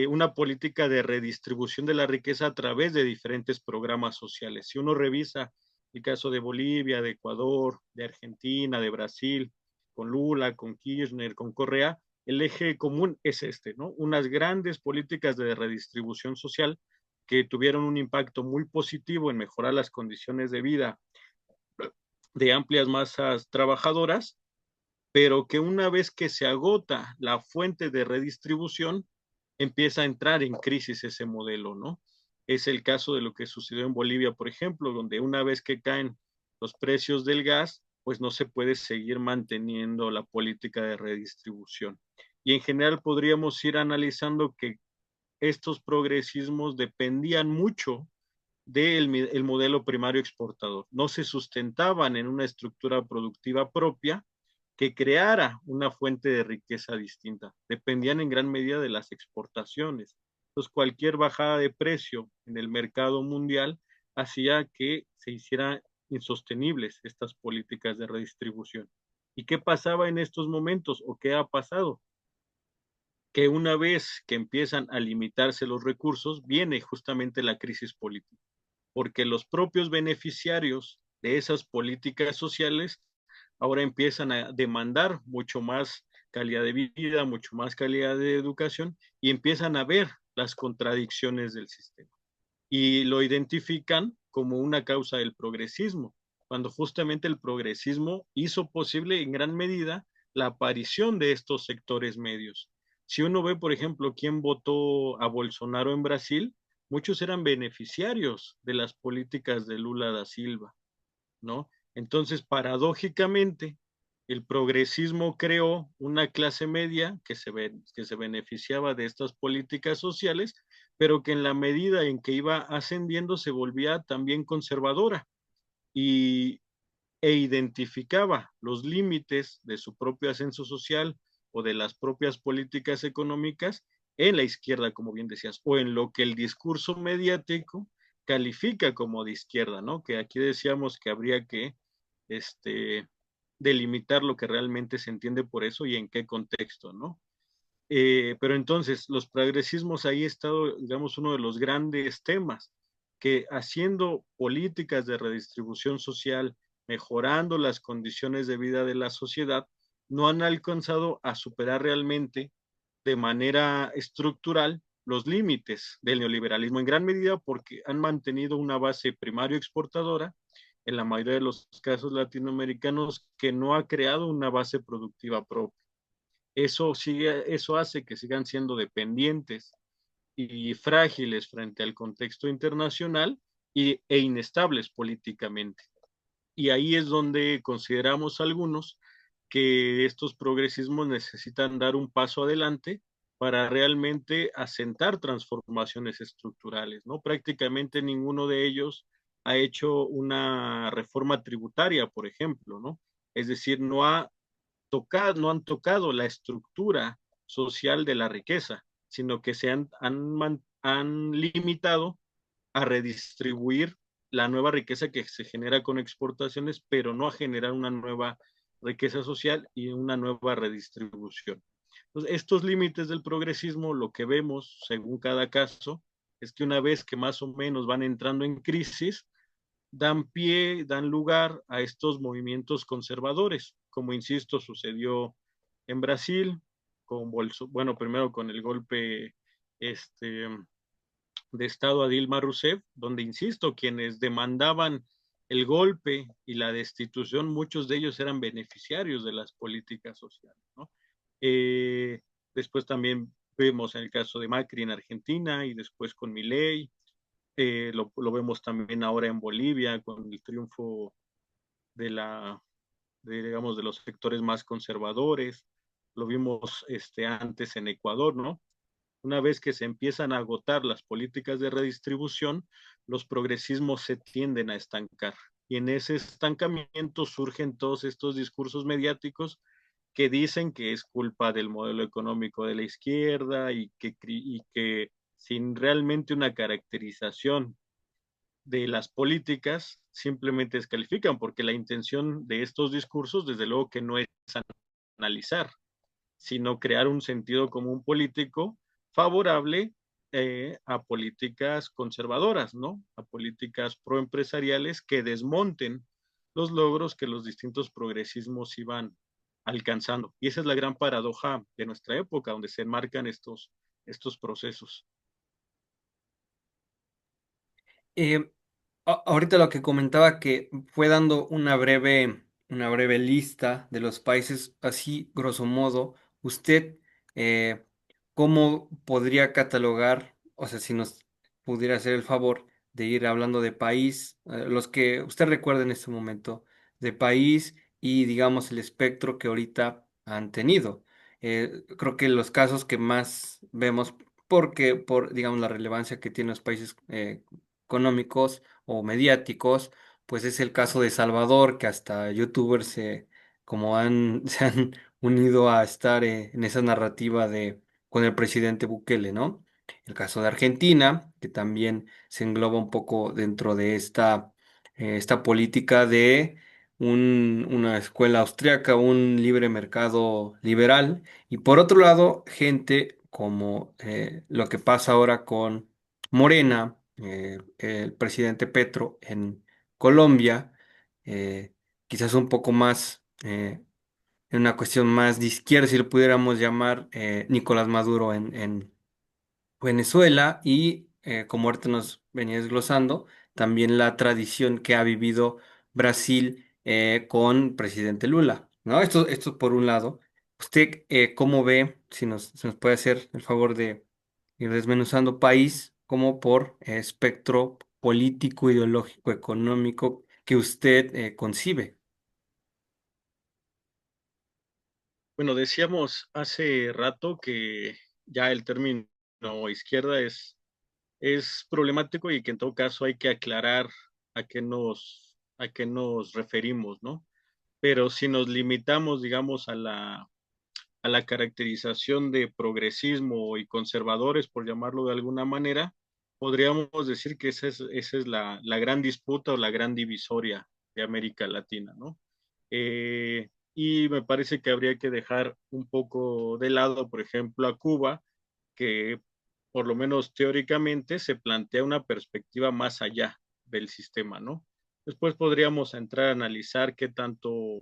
una política de redistribución de la riqueza a través de diferentes programas sociales. Si uno revisa el caso de Bolivia, de Ecuador, de Argentina, de Brasil, con Lula, con Kirchner, con Correa, el eje común es este, ¿no? Unas grandes políticas de redistribución social que tuvieron un impacto muy positivo en mejorar las condiciones de vida de amplias masas trabajadoras, pero que una vez que se agota la fuente de redistribución, empieza a entrar en crisis ese modelo, ¿no? Es el caso de lo que sucedió en Bolivia, por ejemplo, donde una vez que caen los precios del gas, pues no se puede seguir manteniendo la política de redistribución. Y en general podríamos ir analizando que estos progresismos dependían mucho del modelo primario exportador. No se sustentaban en una estructura productiva propia que creara una fuente de riqueza distinta. Dependían en gran medida de las exportaciones. Entonces, cualquier bajada de precio en el mercado mundial hacía que se hicieran insostenibles estas políticas de redistribución. ¿Y qué pasaba en estos momentos o qué ha pasado? Que una vez que empiezan a limitarse los recursos, viene justamente la crisis política, porque los propios beneficiarios de esas políticas sociales ahora empiezan a demandar mucho más calidad de vida, mucho más calidad de educación y empiezan a ver las contradicciones del sistema. Y lo identifican como una causa del progresismo, cuando justamente el progresismo hizo posible en gran medida la aparición de estos sectores medios. Si uno ve, por ejemplo, quién votó a Bolsonaro en Brasil, muchos eran beneficiarios de las políticas de Lula da Silva, ¿no? Entonces, paradójicamente, el progresismo creó una clase media que se beneficiaba de estas políticas sociales, pero que en la medida en que iba ascendiendo se volvía también conservadora y, e identificaba los límites de su propio ascenso social o de las propias políticas económicas en la izquierda, como bien decías, o en lo que el discurso mediático califica como de izquierda, ¿no? Que aquí decíamos que habría que este, delimitar lo que realmente se entiende por eso y en qué contexto, ¿no? Pero entonces, los progresismos ahí ha estado, digamos, uno de los grandes temas, que haciendo políticas de redistribución social, mejorando las condiciones de vida de la sociedad, no han alcanzado a superar realmente de manera estructural los límites del neoliberalismo, en gran medida porque han mantenido una base primario exportadora, en la mayoría de los casos latinoamericanos, que no ha creado una base productiva propia. Eso hace que sigan siendo dependientes y frágiles frente al contexto internacional e inestables políticamente. Y ahí es donde consideramos algunos que estos progresismos necesitan dar un paso adelante para realmente asentar transformaciones estructurales, ¿no? Prácticamente ninguno de ellos ha hecho una reforma tributaria, por ejemplo, ¿no? Es decir, no han tocado la estructura social de la riqueza, sino que han limitado a redistribuir la nueva riqueza que se genera con exportaciones, pero no a generar una nueva riqueza social y una nueva redistribución. Entonces, estos límites del progresismo, lo que vemos según cada caso, es que una vez que más o menos van entrando en crisis, dan pie, dan lugar a estos movimientos conservadores, como insisto, sucedió en Brasil, bueno, primero con el golpe este, de Estado a Dilma Rousseff, donde, insisto, quienes demandaban el golpe y la destitución, muchos de ellos eran beneficiarios de las políticas sociales, ¿no? Eh, Después también vemos en el caso de Macri en Argentina y después con Milei, lo vemos también ahora en Bolivia con el triunfo de digamos, de los sectores más conservadores, lo vimos antes en Ecuador, ¿no? Una vez que se empiezan a agotar las políticas de redistribución, los progresismos se tienden a estancar. Y en ese estancamiento surgen todos estos discursos mediáticos que dicen que es culpa del modelo económico de la izquierda y que sin realmente una caracterización de las políticas simplemente descalifican, porque la intención de estos discursos, desde luego que no es analizar, sino crear un sentido común político favorable a políticas conservadoras, ¿no? A políticas proempresariales que desmonten los logros que los distintos progresismos iban alcanzando. Y esa es la gran paradoja de nuestra época, donde se enmarcan estos procesos. Eh, Ahorita lo que comentaba que fue dando una breve lista de los países, así grosso modo, usted, ¿cómo podría catalogar, o sea, si nos pudiera hacer el favor de ir hablando de país, los que usted recuerda en este momento, de país y digamos el espectro que ahorita han tenido? Creo que los casos que más vemos, porque por, digamos, la relevancia que tienen los países económicos o mediáticos, pues es el caso de Salvador, que hasta youtubers como se han unido a estar en esa narrativa de con el presidente Bukele, ¿no? El caso de Argentina, que también se engloba un poco dentro de esta política de una escuela austriaca, un libre mercado liberal, y por otro lado, gente como lo que pasa ahora con Morena, el presidente Petro en Colombia, quizás un poco más, en una cuestión más de izquierda, si lo pudiéramos llamar, Nicolás Maduro en Venezuela y, como ahorita nos venía desglosando, también la tradición que ha vivido Brasil con presidente Lula, ¿no? Esto por un lado. ¿Usted cómo ve, si nos puede hacer el favor de ir desmenuzando país como por espectro político, ideológico, económico que usted concibe? Bueno, decíamos hace rato que ya el término izquierda es es problemático y que en todo caso hay que aclarar a qué nos referimos, ¿no? Pero si nos limitamos, digamos, a la caracterización de progresismo y conservadores, por llamarlo de alguna manera, podríamos decir que esa es la gran disputa o la gran divisoria de América Latina, ¿no? Y me parece que habría que dejar un poco de lado, por ejemplo, a Cuba, que por lo menos teóricamente se plantea una perspectiva más allá del sistema, ¿no? Después podríamos entrar a analizar qué tanto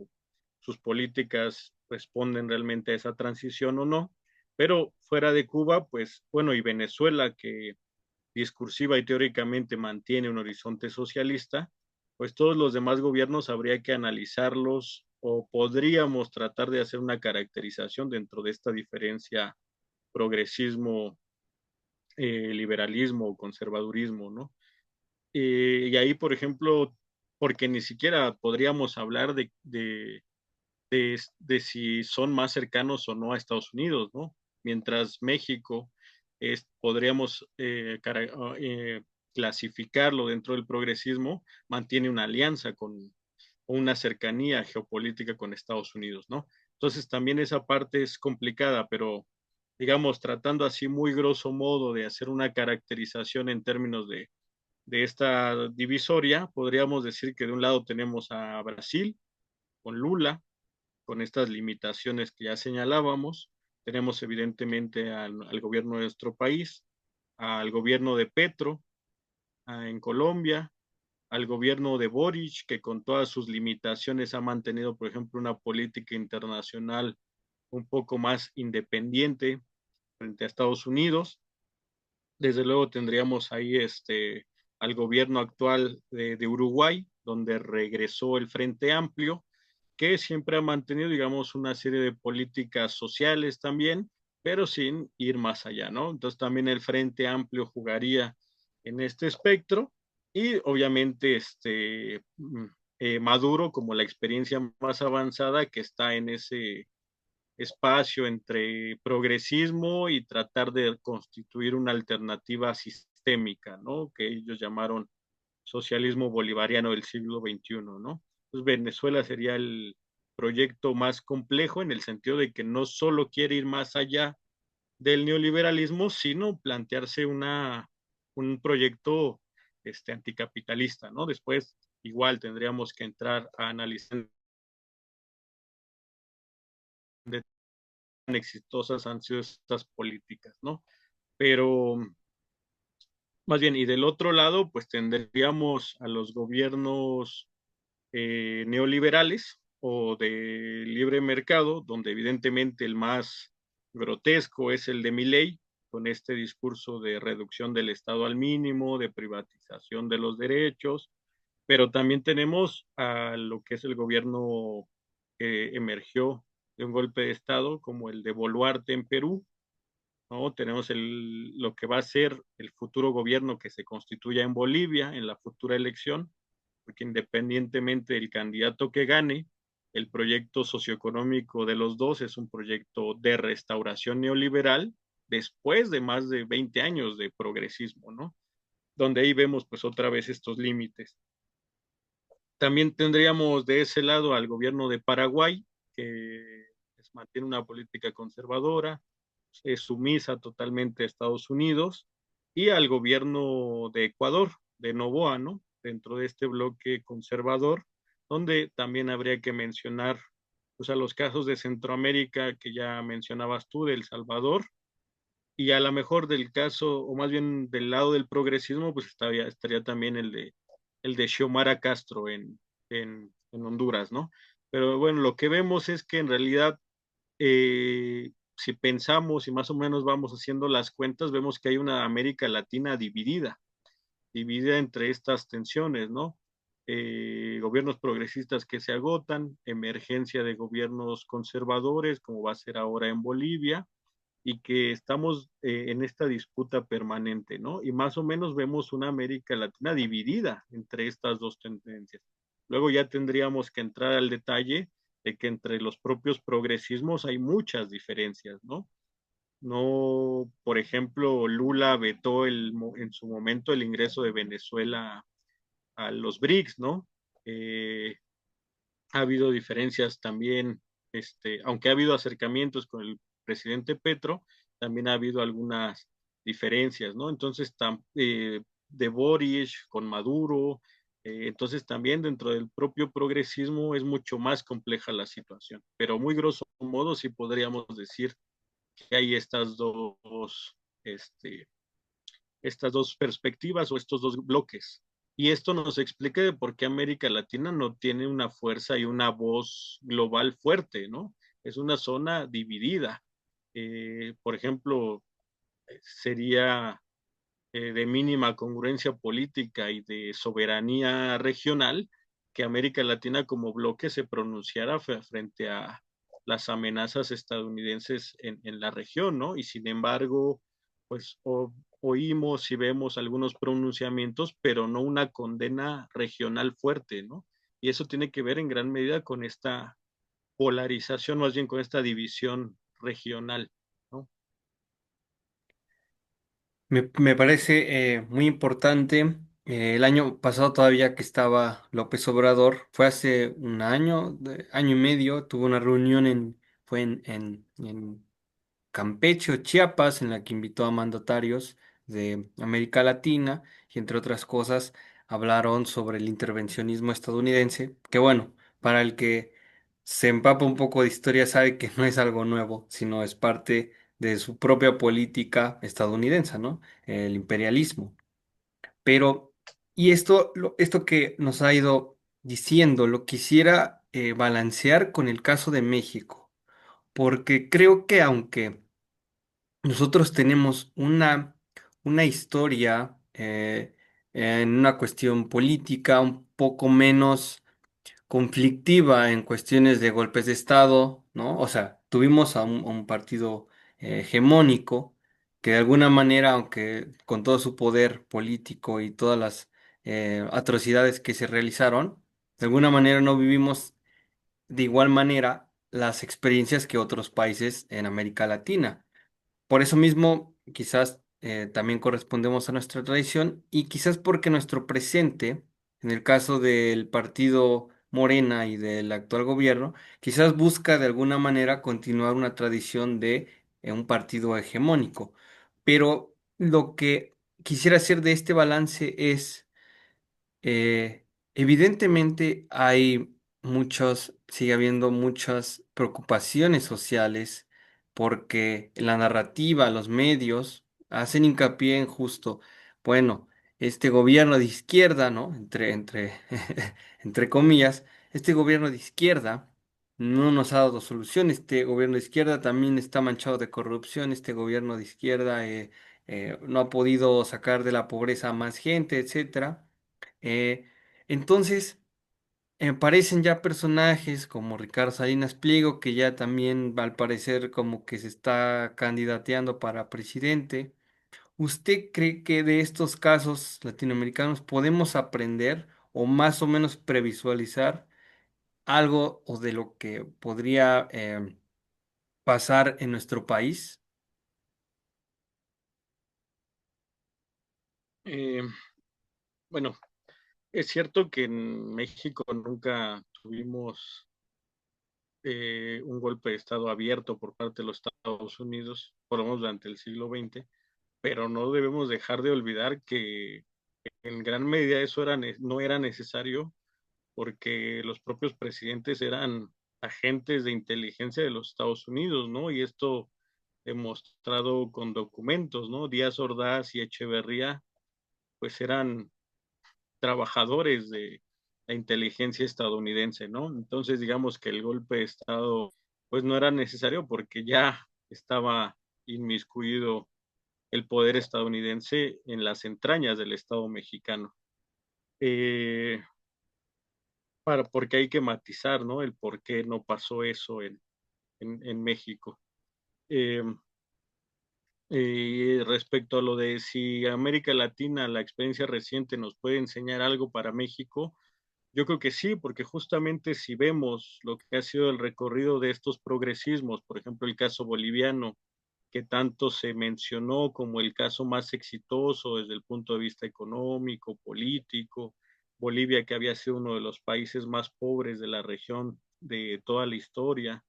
sus políticas responden realmente a esa transición o no, pero fuera de Cuba, pues bueno, y Venezuela, que discursiva y teóricamente mantiene un horizonte socialista, pues todos los demás gobiernos habría que analizarlos o podríamos tratar de hacer una caracterización dentro de esta diferencia progresismo, liberalismo o conservadurismo, ¿no? Y ahí, por ejemplo, porque ni siquiera podríamos hablar de si son más cercanos o no a Estados Unidos, ¿no? Mientras México podríamos clasificarlo dentro del progresismo, mantiene una alianza con una cercanía geopolítica con Estados Unidos, ¿no? Entonces también esa parte es complicada, pero digamos, tratando así muy grosso modo de hacer una caracterización en términos de esta divisoria, podríamos decir que de un lado tenemos a Brasil con Lula, con estas limitaciones que ya señalábamos. Tenemos evidentemente al gobierno de nuestro país, al gobierno de Petro en Colombia, al gobierno de Boric, que con todas sus limitaciones ha mantenido, por ejemplo, una política internacional un poco más independiente frente a Estados Unidos. Desde luego tendríamos ahí al gobierno actual de Uruguay, donde regresó el Frente Amplio, que siempre ha mantenido, digamos, una serie de políticas sociales también, pero sin ir más allá, ¿no? Entonces también el Frente Amplio jugaría en este espectro y obviamente Maduro como la experiencia más avanzada que está en ese espacio entre progresismo y tratar de constituir una alternativa sistémica, ¿no? Que ellos llamaron socialismo bolivariano del siglo XXI, ¿no? Entonces Venezuela sería el proyecto más complejo en el sentido de que no solo quiere ir más allá del neoliberalismo, sino plantearse un proyecto anticapitalista, ¿no? Después igual tendríamos que entrar a analizar de tan exitosas han sido estas políticas, ¿no? Pero más bien, y del otro lado, pues tendríamos a los gobiernos neoliberales o de libre mercado, donde evidentemente el más grotesco es el de Milei, con este discurso de reducción del Estado al mínimo, de privatización de los derechos, pero también tenemos a lo que es el gobierno que emergió de un golpe de Estado, como el de Boluarte en Perú, ¿no? Tenemos lo que va a ser el futuro gobierno que se constituya en Bolivia en la futura elección, porque independientemente del candidato que gane, el proyecto socioeconómico de los dos es un proyecto de restauración neoliberal después de más de 20 años de progresismo, ¿no? Donde ahí vemos pues otra vez estos límites. También tendríamos de ese lado al gobierno de Paraguay, que pues, mantiene una política conservadora, es sumisa totalmente a Estados Unidos, y al gobierno de Ecuador, de Noboa, ¿no? Dentro de este bloque conservador, donde también habría que mencionar pues, a los casos de Centroamérica que ya mencionabas tú, de El Salvador, y a lo mejor del caso, o más bien del lado del progresismo, pues estaría también el de Xiomara Castro en Honduras, ¿no? Pero bueno, lo que vemos es que en realidad si pensamos y más o menos vamos haciendo las cuentas, vemos que hay una América Latina dividida entre estas tensiones, ¿no? Gobiernos progresistas que se agotan, emergencia de gobiernos conservadores, como va a ser ahora en Bolivia, y que estamos en esta disputa permanente, ¿no? Y más o menos vemos una América Latina dividida entre estas dos tendencias. Luego ya tendríamos que entrar al detalle de que entre los propios progresismos hay muchas diferencias, ¿no? No, por ejemplo, Lula vetó en su momento el ingreso de Venezuela a los BRICS, ¿no? Eh, ha habido diferencias también, aunque ha habido acercamientos con el presidente Petro, también ha habido algunas diferencias, ¿no? Entonces, de Boris con Maduro, entonces también dentro del propio progresismo es mucho más compleja la situación, pero muy grosso modo sí podríamos decir que hay este, estas dos perspectivas o estos dos bloques. Y esto nos explica de por qué América Latina no tiene una fuerza y una voz global fuerte, ¿no? Es una zona dividida. Por ejemplo, sería de mínima congruencia política y de soberanía regional que América Latina como bloque se pronunciara frente a las amenazas estadounidenses en la región, ¿no? Y sin embargo, pues oímos y vemos algunos pronunciamientos, pero no una condena regional fuerte, ¿no? Y eso tiene que ver en gran medida con esta polarización, más bien con esta división regional, ¿no? Me parece muy importante. El año pasado todavía que estaba López Obrador, fue hace un año, año y medio, tuvo una reunión fue en Campeche o Chiapas, en la que invitó a mandatarios de América Latina y entre otras cosas hablaron sobre el intervencionismo estadounidense, que bueno, para el que se empapa un poco de historia sabe que no es algo nuevo, sino es parte de su propia política estadounidense, ¿no? El imperialismo. Pero, y esto que nos ha ido diciendo, lo quisiera balancear con el caso de México, porque creo que aunque nosotros tenemos una historia en una cuestión política un poco menos conflictiva en cuestiones de golpes de Estado, ¿no? O sea, tuvimos a un partido hegemónico que de alguna manera, aunque con todo su poder político y todas las atrocidades que se realizaron, de alguna manera no vivimos de igual manera las experiencias que otros países en América Latina. Por eso mismo, quizás también correspondemos a nuestra tradición y quizás porque nuestro presente, en el caso del partido Morena y del actual gobierno, quizás busca de alguna manera continuar una tradición de un partido hegemónico. Pero lo que quisiera hacer de este balance es eh, evidentemente sigue habiendo muchas preocupaciones sociales porque la narrativa, los medios hacen hincapié en justo, bueno, este gobierno de izquierda, ¿no? Entre comillas, este gobierno de izquierda no nos ha dado solución, este gobierno de izquierda también está manchado de corrupción, este gobierno de izquierda no ha podido sacar de la pobreza a más gente, etcétera. Eh, entonces, aparecen ya personajes como Ricardo Salinas Pliego, que ya también al parecer como que se está candidateando para presidente. ¿Usted cree que de estos casos latinoamericanos podemos aprender o más o menos previsualizar algo o de lo que podría pasar en nuestro país? Eh, bueno, es cierto que en México nunca tuvimos un golpe de Estado abierto por parte de los Estados Unidos, por lo menos durante el siglo XX, pero no debemos dejar de olvidar que en gran medida eso no era necesario porque los propios presidentes eran agentes de inteligencia de los Estados Unidos, ¿no? Y esto demostrado con documentos, ¿no? Díaz Ordaz y Echeverría, pues eran trabajadores de la inteligencia estadounidense, ¿no? Entonces, digamos que el golpe de Estado, pues no era necesario porque ya estaba inmiscuido el poder estadounidense en las entrañas del Estado mexicano. Eh, porque hay que matizar, ¿no? El por qué no pasó eso en México. Eh, respecto a lo de si América Latina, la experiencia reciente nos puede enseñar algo para México, yo creo que sí, porque justamente si vemos lo que ha sido el recorrido de estos progresismos, por ejemplo, el caso boliviano, que tanto se mencionó como el caso más exitoso desde el punto de vista económico, político. Bolivia, que había sido uno de los países más pobres de la región de toda la historia,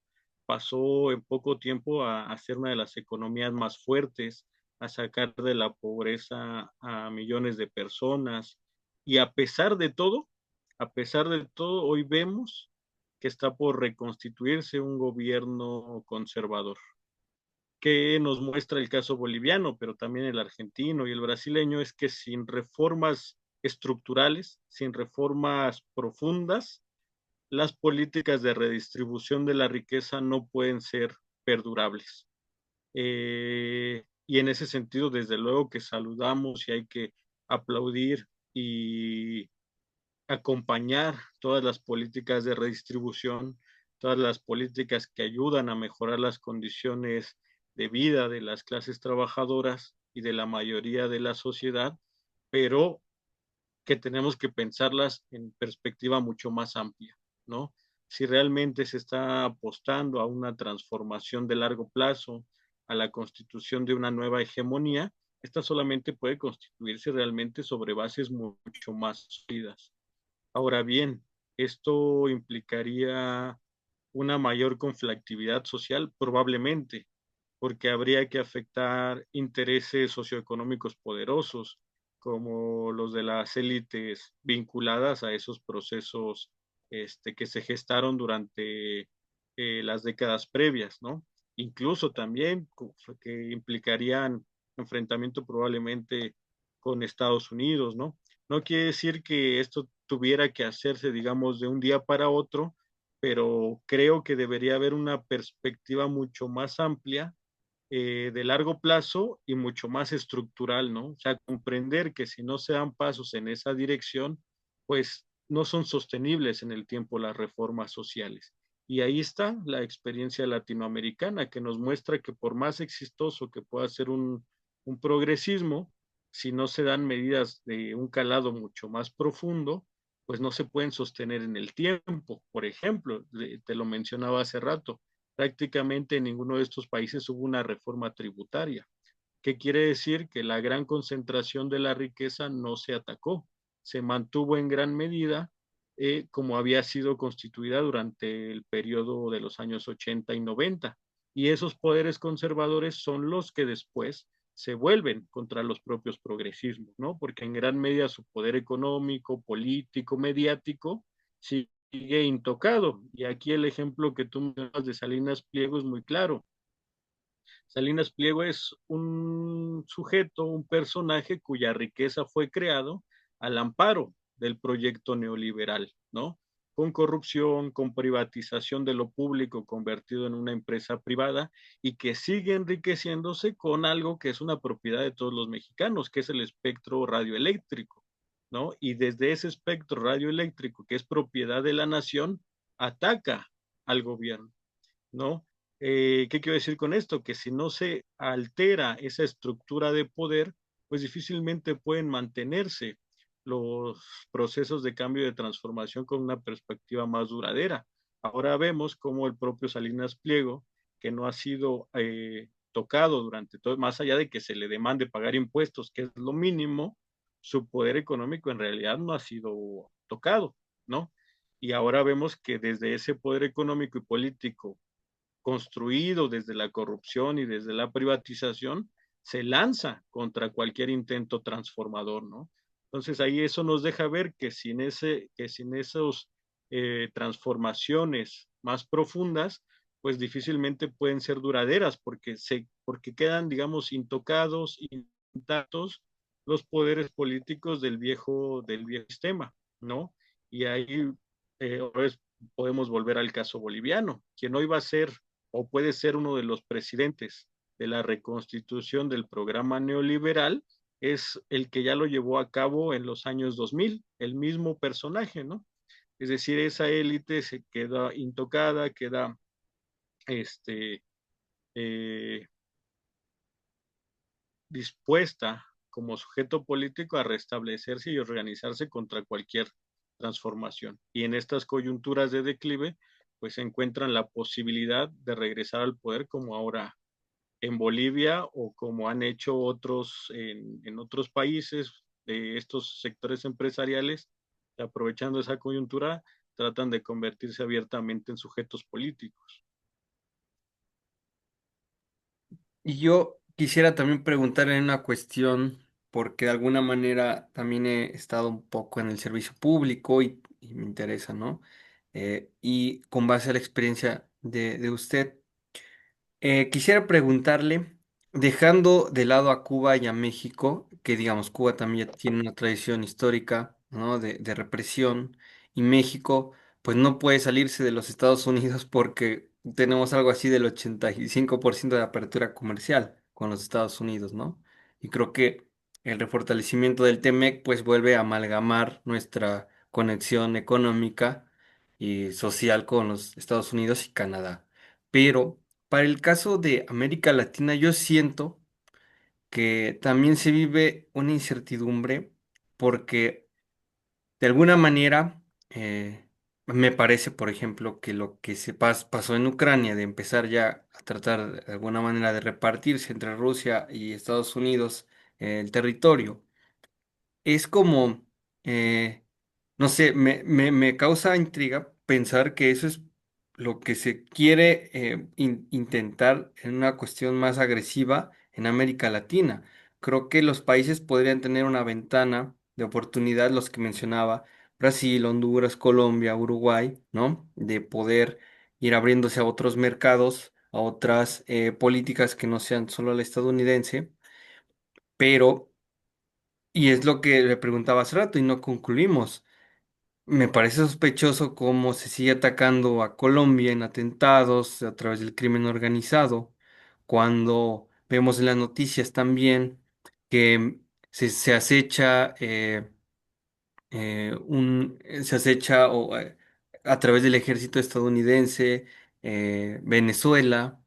pasó en poco tiempo a ser una de las economías más fuertes, a sacar de la pobreza a millones de personas. Y a pesar de todo, hoy vemos que está por reconstituirse un gobierno conservador, que nos muestra el caso boliviano, pero también el argentino y el brasileño, es que sin reformas estructurales, sin reformas profundas, las políticas de redistribución de la riqueza no pueden ser perdurables. Y en ese sentido, desde luego que saludamos y hay que aplaudir y acompañar todas las políticas de redistribución, todas las políticas que ayudan a mejorar las condiciones de vida de las clases trabajadoras y de la mayoría de la sociedad, pero que tenemos que pensarlas en perspectiva mucho más amplia, ¿no? Si realmente se está apostando a una transformación de largo plazo, a la constitución de una nueva hegemonía, esta solamente puede constituirse realmente sobre bases mucho más sólidas. Ahora bien, esto implicaría una mayor conflictividad social, probablemente, porque habría que afectar intereses socioeconómicos poderosos, como los de las élites vinculadas a esos procesos que se gestaron durante las décadas previas, ¿no? Incluso también que implicarían enfrentamiento probablemente con Estados Unidos, ¿no? No quiere decir que esto tuviera que hacerse, digamos, de un día para otro, pero creo que debería haber una perspectiva mucho más amplia, de largo plazo y mucho más estructural, ¿no? O sea, comprender que si no se dan pasos en esa dirección, pues no son sostenibles en el tiempo las reformas sociales. Y ahí está la experiencia latinoamericana que nos muestra que por más exitoso que pueda ser un progresismo, si no se dan medidas de un calado mucho más profundo, pues no se pueden sostener en el tiempo. Por ejemplo, te lo mencionaba hace rato, prácticamente en ninguno de estos países hubo una reforma tributaria. ¿Qué quiere decir? Que la gran concentración de la riqueza no se atacó, se mantuvo en gran medida como había sido constituida durante el periodo de los años 80 y 90. Y esos poderes conservadores son los que después se vuelven contra los propios progresismos, ¿no? Porque en gran medida su poder económico, político, mediático, sigue intocado. Y aquí el ejemplo que tú mencionas de Salinas Pliego es muy claro. Salinas Pliego es un sujeto, un personaje cuya riqueza fue creado al amparo del proyecto neoliberal, ¿no? Con corrupción, con privatización de lo público convertido en una empresa privada y que sigue enriqueciéndose con algo que es una propiedad de todos los mexicanos, que es el espectro radioeléctrico, ¿no? Y desde ese espectro radioeléctrico, que es propiedad de la nación, ataca al gobierno, ¿no? ¿Qué quiero decir con esto? Que si no se altera esa estructura de poder, pues difícilmente pueden mantenerse los procesos de cambio y de transformación con una perspectiva más duradera. Ahora vemos cómo el propio Salinas Pliego, que no ha sido tocado durante todo, más allá de que se le demande pagar impuestos, que es lo mínimo, su poder económico en realidad no ha sido tocado, ¿no? Y ahora vemos que desde ese poder económico y político construido desde la corrupción y desde la privatización, se lanza contra cualquier intento transformador, ¿no? Entonces ahí eso nos deja ver que sin esos transformaciones más profundas, pues difícilmente pueden ser duraderas porque quedan, digamos, intocados, intactos los poderes políticos del viejo sistema, ¿no? Y ahí pues, podemos volver al caso boliviano, quien hoy va a ser o puede ser uno de los presidentes de la reconstitución del programa neoliberal, es el que ya lo llevó a cabo en los años 2000, el mismo personaje, ¿no? Es decir, esa élite se queda intocada, queda este, eh, dispuesta como sujeto político a restablecerse y organizarse contra cualquier transformación. Y en estas coyunturas de declive, pues se encuentran la posibilidad de regresar al poder como ahora en Bolivia o como han hecho otros en otros países de estos sectores empresariales, aprovechando esa coyuntura, tratan de convertirse abiertamente en sujetos políticos. Y yo quisiera también preguntarle una cuestión, porque de alguna manera también he estado un poco en el servicio público y me interesa, ¿no? Y con base a la experiencia de usted. Quisiera preguntarle, dejando de lado a Cuba y a México, que digamos, Cuba también ya tiene una tradición histórica, ¿no? de represión, y México, pues no puede salirse de los Estados Unidos porque tenemos algo así del 85% de apertura comercial con los Estados Unidos, ¿no? Y creo que el refortalecimiento del TEMEC, pues vuelve a amalgamar nuestra conexión económica y social con los Estados Unidos y Canadá. Pero para el caso de América Latina, yo siento que también se vive una incertidumbre porque de alguna manera me parece, por ejemplo, que lo que pasó en Ucrania, de empezar ya a tratar de alguna manera de repartirse entre Rusia y Estados Unidos el territorio, es como, eh, no sé, me causa intriga pensar que eso es lo que se quiere intentar en una cuestión más agresiva en América Latina. Creo que los países podrían tener una ventana de oportunidad, los que mencionaba, Brasil, Honduras, Colombia, Uruguay, ¿no? De poder ir abriéndose a otros mercados, a otras políticas que no sean solo la estadounidense, pero y es lo que le preguntaba hace rato y no concluimos. Me parece sospechoso cómo se sigue atacando a Colombia en atentados a través del crimen organizado, cuando vemos en las noticias también que se acecha se acecha a través del ejército estadounidense Venezuela.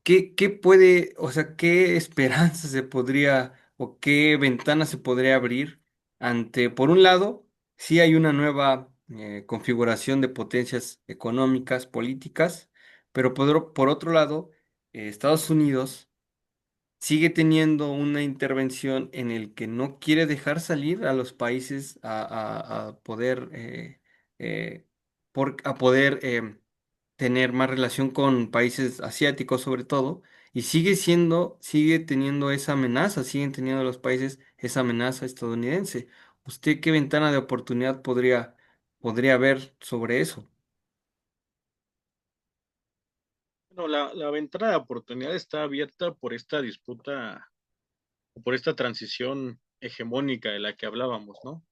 ¿Qué puede, o sea, qué esperanza se podría o qué ventana se podría abrir ante, por un lado, si hay una nueva configuración de potencias económicas, políticas, pero por otro lado, Estados Unidos sigue teniendo una intervención en el que no quiere dejar salir a los países a poder, a poder tener más relación con países asiáticos sobre todo, y sigue teniendo esa amenaza, siguen teniendo los países esa amenaza estadounidense. ¿Usted qué ventana de oportunidad podría ver sobre eso? Bueno, la ventana de oportunidad está abierta por esta disputa, por esta transición hegemónica de la que hablábamos, ¿no?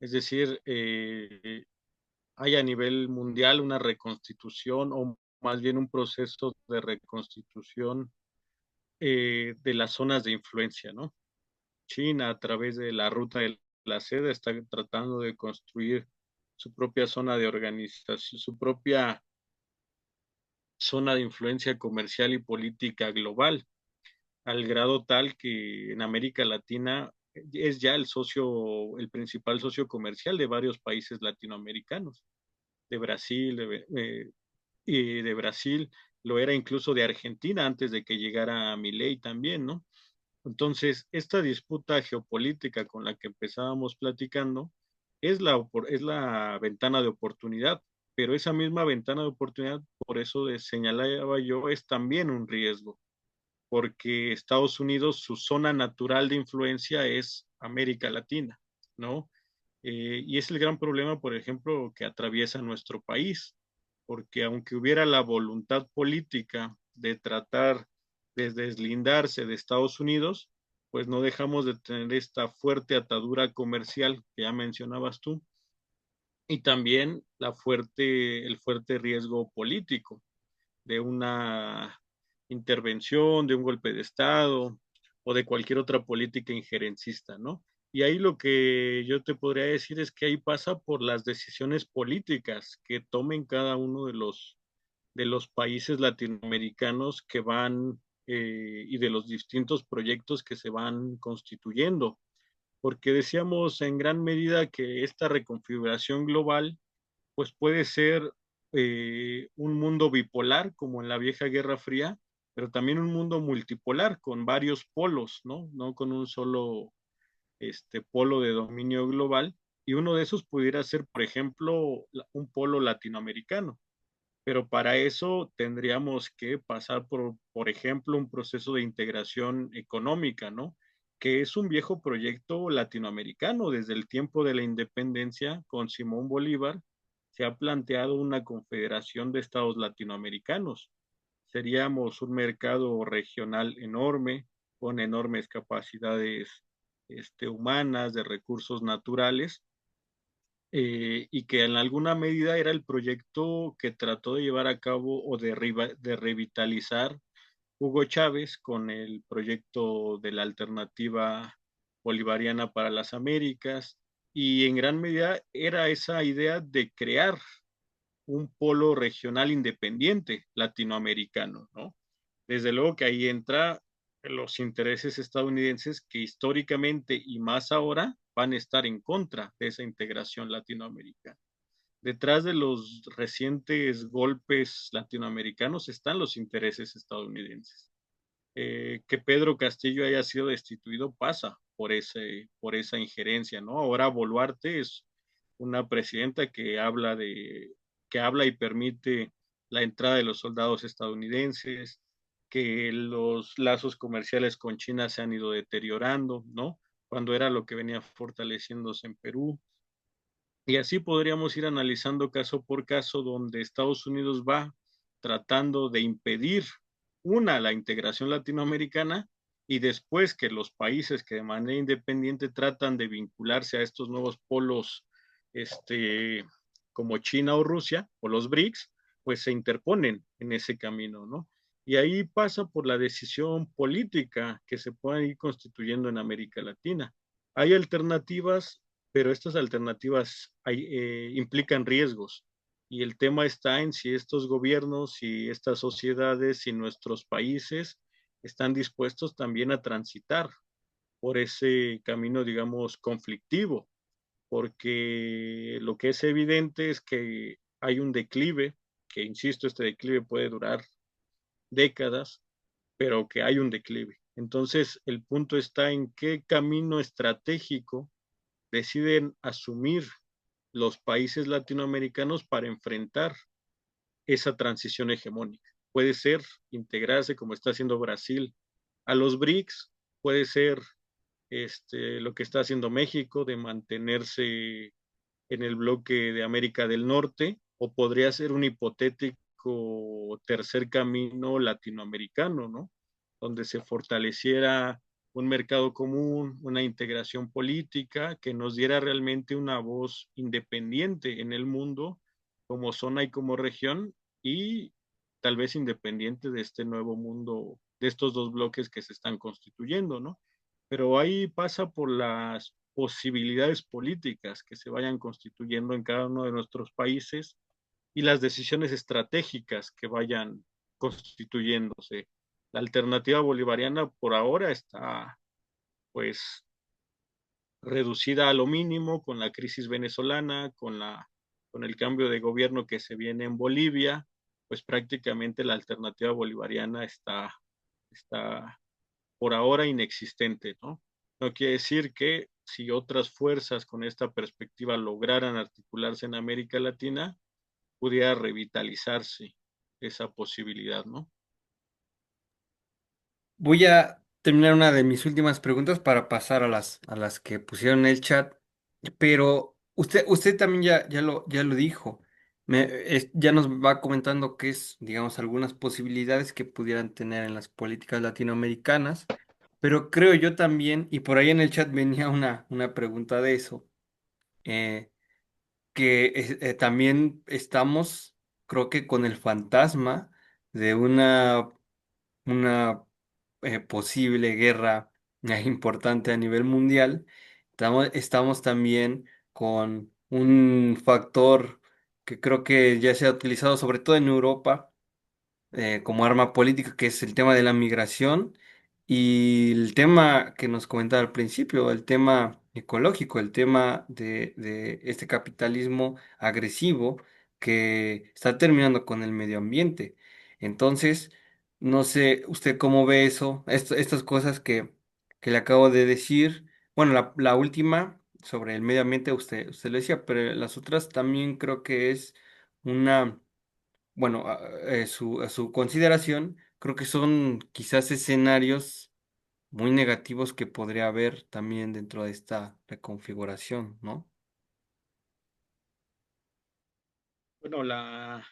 Es decir, hay a nivel mundial una reconstitución o más bien un proceso de reconstitución de las zonas de influencia, ¿no? China, a través de la ruta de la seda, está tratando de construir su propia zona de organización, su propia zona de influencia comercial y política global, al grado tal que en América Latina es ya el principal socio comercial de varios países latinoamericanos, de Brasil, y de Brasil, lo era incluso de Argentina antes de que llegara Milei también, ¿no? Entonces, esta disputa geopolítica con la que empezábamos platicando es la ventana de oportunidad, pero esa misma ventana de oportunidad, por eso señalaba yo, es también un riesgo, porque Estados Unidos, su zona natural de influencia es América Latina, ¿no? Y es el gran problema, por ejemplo, que atraviesa nuestro país, porque aunque hubiera la voluntad política de tratar de deslindarse de Estados Unidos, pues no dejamos de tener esta fuerte atadura comercial que ya mencionabas tú, y también el fuerte riesgo político de una intervención, de un golpe de Estado o de cualquier otra política injerencista, ¿no? Y ahí lo que yo te podría decir es que ahí pasa por las decisiones políticas que tomen cada uno de los países latinoamericanos que van y de los distintos proyectos que se van constituyendo. Porque decíamos en gran medida que esta reconfiguración global pues puede ser un mundo bipolar como en la vieja Guerra Fría, pero también un mundo multipolar con varios polos, ¿no? No con un solo polo de dominio global. Y uno de esos pudiera ser, por ejemplo, un polo latinoamericano. Pero para eso tendríamos que pasar por ejemplo, un proceso de integración económica, ¿no? Que es un viejo proyecto latinoamericano. Desde el tiempo de la independencia, con Simón Bolívar, se ha planteado una confederación de estados latinoamericanos. Seríamos un mercado regional enorme, con enormes capacidades humanas, de recursos naturales, y que en alguna medida era el proyecto que trató de llevar a cabo o de revitalizar Hugo Chávez con el proyecto de la alternativa bolivariana para las Américas, y en gran medida era esa idea de crear un polo regional independiente latinoamericano, ¿no? Desde luego que ahí entra los intereses estadounidenses que históricamente y más ahora van a estar en contra de esa integración latinoamericana. Detrás de los recientes golpes latinoamericanos están los intereses estadounidenses. Que Pedro Castillo haya sido destituido pasa por esa injerencia, ¿no? Ahora Boluarte es una presidenta que habla y permite la entrada de los soldados estadounidenses, que los lazos comerciales con China se han ido deteriorando, ¿no? Cuando era lo que venía fortaleciéndose en Perú. Y así podríamos ir analizando caso por caso donde Estados Unidos va tratando de impedir, una, la integración latinoamericana, y después que los países que de manera independiente tratan de vincularse a estos nuevos polos, este, como China o Rusia o los BRICS, pues se interponen en ese camino, ¿no? Y ahí pasa por la decisión política que se puede ir constituyendo en América Latina. Hay alternativas, pero estas alternativas implican riesgos. Y el tema está en si estos gobiernos, si estas sociedades, si nuestros países están dispuestos también a transitar por ese camino, digamos, conflictivo, porque lo que es evidente es que hay un declive, que insisto, este declive puede durar décadas, pero que hay un declive. Entonces, el punto está en qué camino estratégico deciden asumir los países latinoamericanos para enfrentar esa transición hegemónica. Puede ser integrarse como está haciendo Brasil a los BRICS, puede ser lo que está haciendo México de mantenerse en el bloque de América del Norte, o podría ser un hipotético tercer camino latinoamericano, ¿no? Donde se fortaleciera un mercado común, una integración política que nos diera realmente una voz independiente en el mundo como zona y como región, y tal vez independiente de este nuevo mundo, de estos dos bloques que se están constituyendo, ¿no? Pero ahí pasa por las posibilidades políticas que se vayan constituyendo en cada uno de nuestros países y las decisiones estratégicas que vayan constituyéndose. La alternativa bolivariana por ahora está pues reducida a lo mínimo con la crisis venezolana, con el cambio de gobierno que se viene en Bolivia, pues prácticamente la alternativa bolivariana está por ahora inexistente, ¿no? No quiere decir que si otras fuerzas con esta perspectiva lograran articularse en América Latina, pudiera revitalizarse esa posibilidad, ¿no? Voy a terminar una de mis últimas preguntas para pasar a las que pusieron en el chat, pero usted también ya lo dijo. Ya nos va comentando qué es, digamos, algunas posibilidades que pudieran tener en las políticas latinoamericanas, pero creo yo también, y por ahí en el chat venía una pregunta de eso, eh, que también estamos, creo que con el fantasma de una posible guerra importante a nivel mundial. Estamos también con un factor que creo que ya se ha utilizado sobre todo en Europa como arma política, que es el tema de la migración y el tema que nos comentaba al principio, el tema ecológico, el tema de este capitalismo agresivo que está terminando con el medio ambiente. Entonces, No sé usted cómo ve eso, estas cosas que le acabo de decir. Bueno, la última sobre el medio ambiente usted lo decía, pero las otras también creo que es una, bueno, a su consideración, creo que son quizás escenarios muy negativos que podría haber también dentro de esta reconfiguración, ¿no? Bueno, la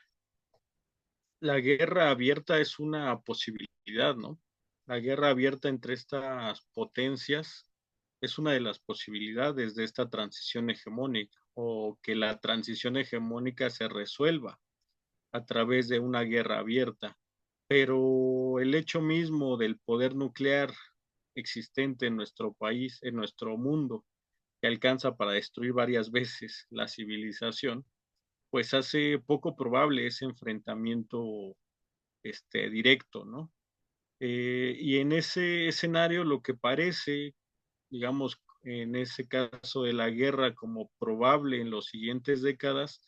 guerra abierta es una posibilidad, ¿no? La guerra abierta entre estas potencias es una de las posibilidades de esta transición hegemónica o que la transición hegemónica se resuelva a través de una guerra abierta. Pero el hecho mismo del poder nuclear existente en nuestro país, en nuestro mundo, que alcanza para destruir varias veces la civilización, pues hace poco probable ese enfrentamiento directo, ¿no? Y en ese escenario lo que parece, digamos, en ese caso de la guerra como probable en las siguientes décadas,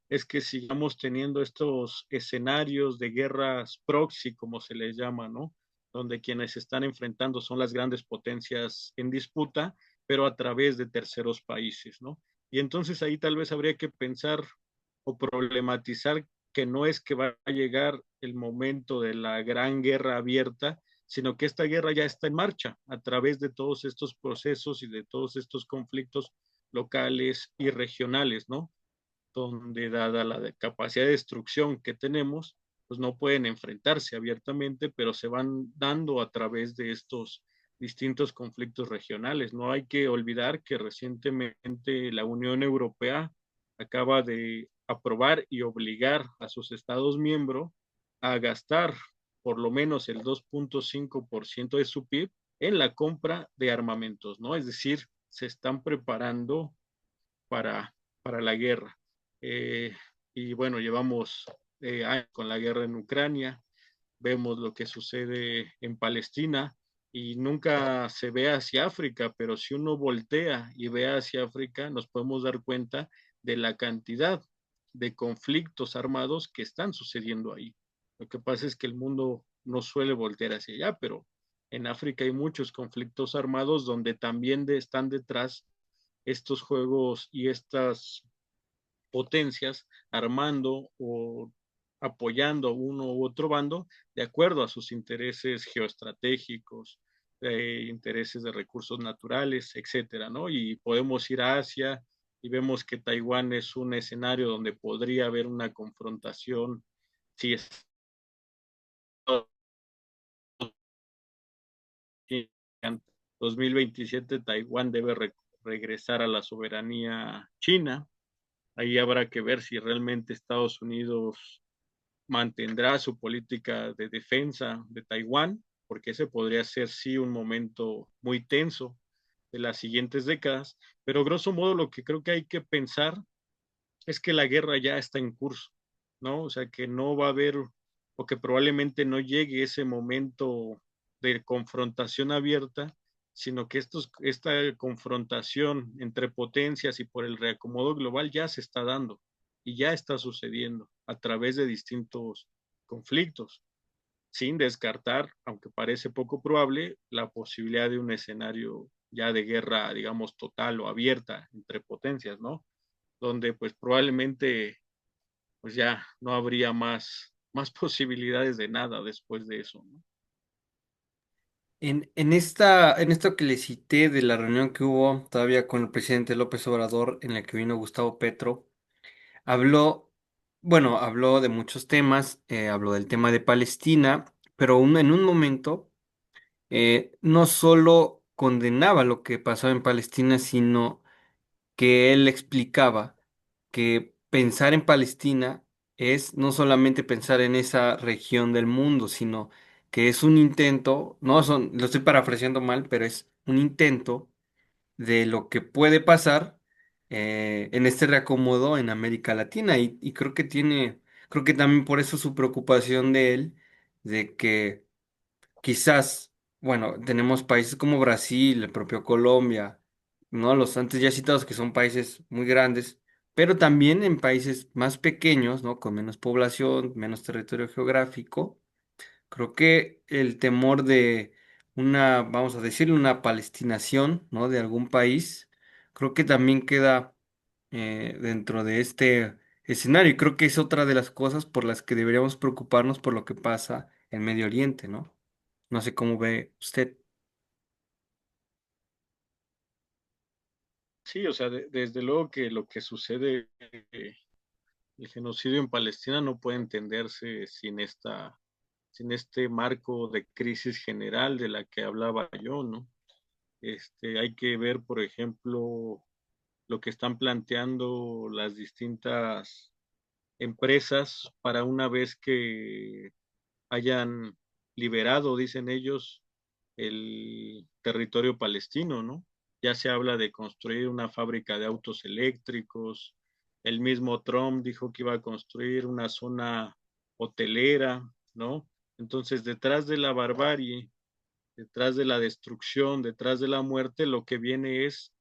es que sigamos teniendo estos escenarios de guerras proxy, como se les llama, ¿no? Donde quienes se están enfrentando son las grandes potencias en disputa, pero a través de terceros países, ¿no? Y entonces ahí tal vez habría que pensar o problematizar que no es que va a llegar el momento de la gran guerra abierta, sino que esta guerra ya está en marcha a través de todos estos procesos y de todos estos conflictos locales y regionales, ¿no? Donde dada la capacidad de destrucción que tenemos, pues no pueden enfrentarse abiertamente, pero se van dando a través de estos distintos conflictos regionales. No hay que olvidar que recientemente la Unión Europea acaba de aprobar y obligar a sus Estados miembros a gastar por lo menos el 2.5% de su PIB en la compra de armamentos, ¿no? Es decir, se están preparando para, para la guerra. Eh, y bueno, llevamos años con la guerra en Ucrania, vemos lo que sucede en Palestina y nunca se ve hacia África, pero si uno voltea y ve hacia África, nos podemos dar cuenta de la cantidad de conflictos armados que están sucediendo ahí. Lo que pasa es que el mundo no suele voltear hacia allá, pero en África hay muchos conflictos armados donde también están detrás estos juegos y estas potencias armando o apoyando uno u otro bando de acuerdo a sus intereses geoestratégicos, intereses de recursos naturales, etcétera, ¿no? Y podemos ir a Asia y vemos que Taiwán es un escenario donde podría haber una confrontación si es 2027 Taiwán debe regresar a la soberanía china. Ahí habrá que ver si realmente Estados Unidos mantendrá su política de defensa de Taiwán, porque ese podría ser sí un momento muy tenso de las siguientes décadas, pero grosso modo lo que creo que hay que pensar es que la guerra ya está en curso, ¿no? O sea, que no va a haber o que probablemente no llegue ese momento de confrontación abierta, sino que esta confrontación entre potencias y por el reacomodo global ya se está dando y ya está sucediendo a través de distintos conflictos, sin descartar, aunque parece poco probable, la posibilidad de un escenario ya de guerra, digamos, total o abierta entre potencias, ¿no? Donde pues probablemente pues ya no habría más posibilidades de nada después de eso, ¿no? En esto que le cité de la reunión que hubo todavía con el presidente López Obrador, en la que vino Gustavo Petro, habló, bueno, habló de muchos temas, habló del tema de Palestina, pero en un momento no solo condenaba lo que pasó en Palestina, sino que él explicaba que pensar en Palestina es no solamente pensar en esa región del mundo, sino que es un intento, no son, lo estoy parafraseando mal, pero es un intento de lo que puede pasar en este reacomodo en América Latina y creo que también por eso su preocupación de él, de que quizás, bueno, tenemos países como Brasil, el propio Colombia, ¿no? Los antes ya citados que son países muy grandes, pero también en países más pequeños, ¿no? Con menos población, menos territorio geográfico, Creo que el temor de una, vamos a decirle, una palestinación, ¿no? De algún país, creo que también queda dentro de este escenario. Y creo que es otra de las cosas por las que deberíamos preocuparnos por lo que pasa en Medio Oriente, ¿no? No sé cómo ve usted. Sí, o sea, desde luego que lo que sucede, el genocidio en Palestina no puede entenderse sin este marco de crisis general de la que hablaba yo, ¿no? Hay que ver, por ejemplo, lo que están planteando las distintas empresas para una vez que hayan liberado, dicen ellos, el territorio palestino, ¿no? Ya se habla de construir una fábrica de autos eléctricos. El mismo Trump dijo que iba a construir una zona hotelera, ¿no? Entonces, detrás de la barbarie, detrás de la destrucción, detrás de la muerte, lo que viene es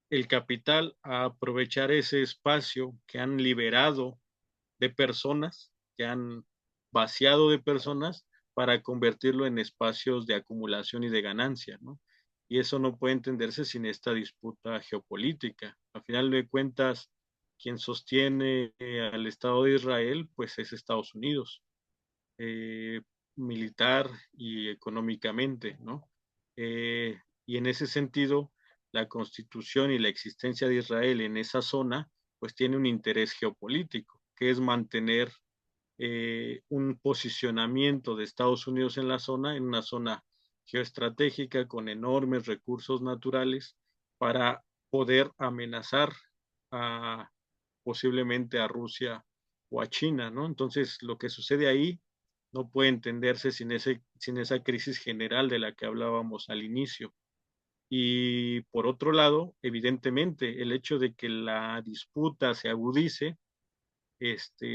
el capital a aprovechar ese espacio que han liberado de personas, que han vaciado de personas para convertirlo en espacios de acumulación y de ganancia, ¿no? Y eso no puede entenderse sin esta disputa geopolítica. A final de cuentas, quien sostiene al Estado de Israel, pues es Estados Unidos, eh, militar y económicamente, ¿no? Y en ese sentido, la constitución y la existencia de Israel en esa zona, pues tiene un interés geopolítico, que es mantener un posicionamiento de Estados Unidos en la zona, en una zona geoestratégica con enormes recursos naturales para poder amenazar a, posiblemente a Rusia o a China, ¿no? Entonces, lo que sucede ahí no puede entenderse sin esa crisis general de la que hablábamos al inicio. Y por otro lado, evidentemente, el hecho de que la disputa se agudice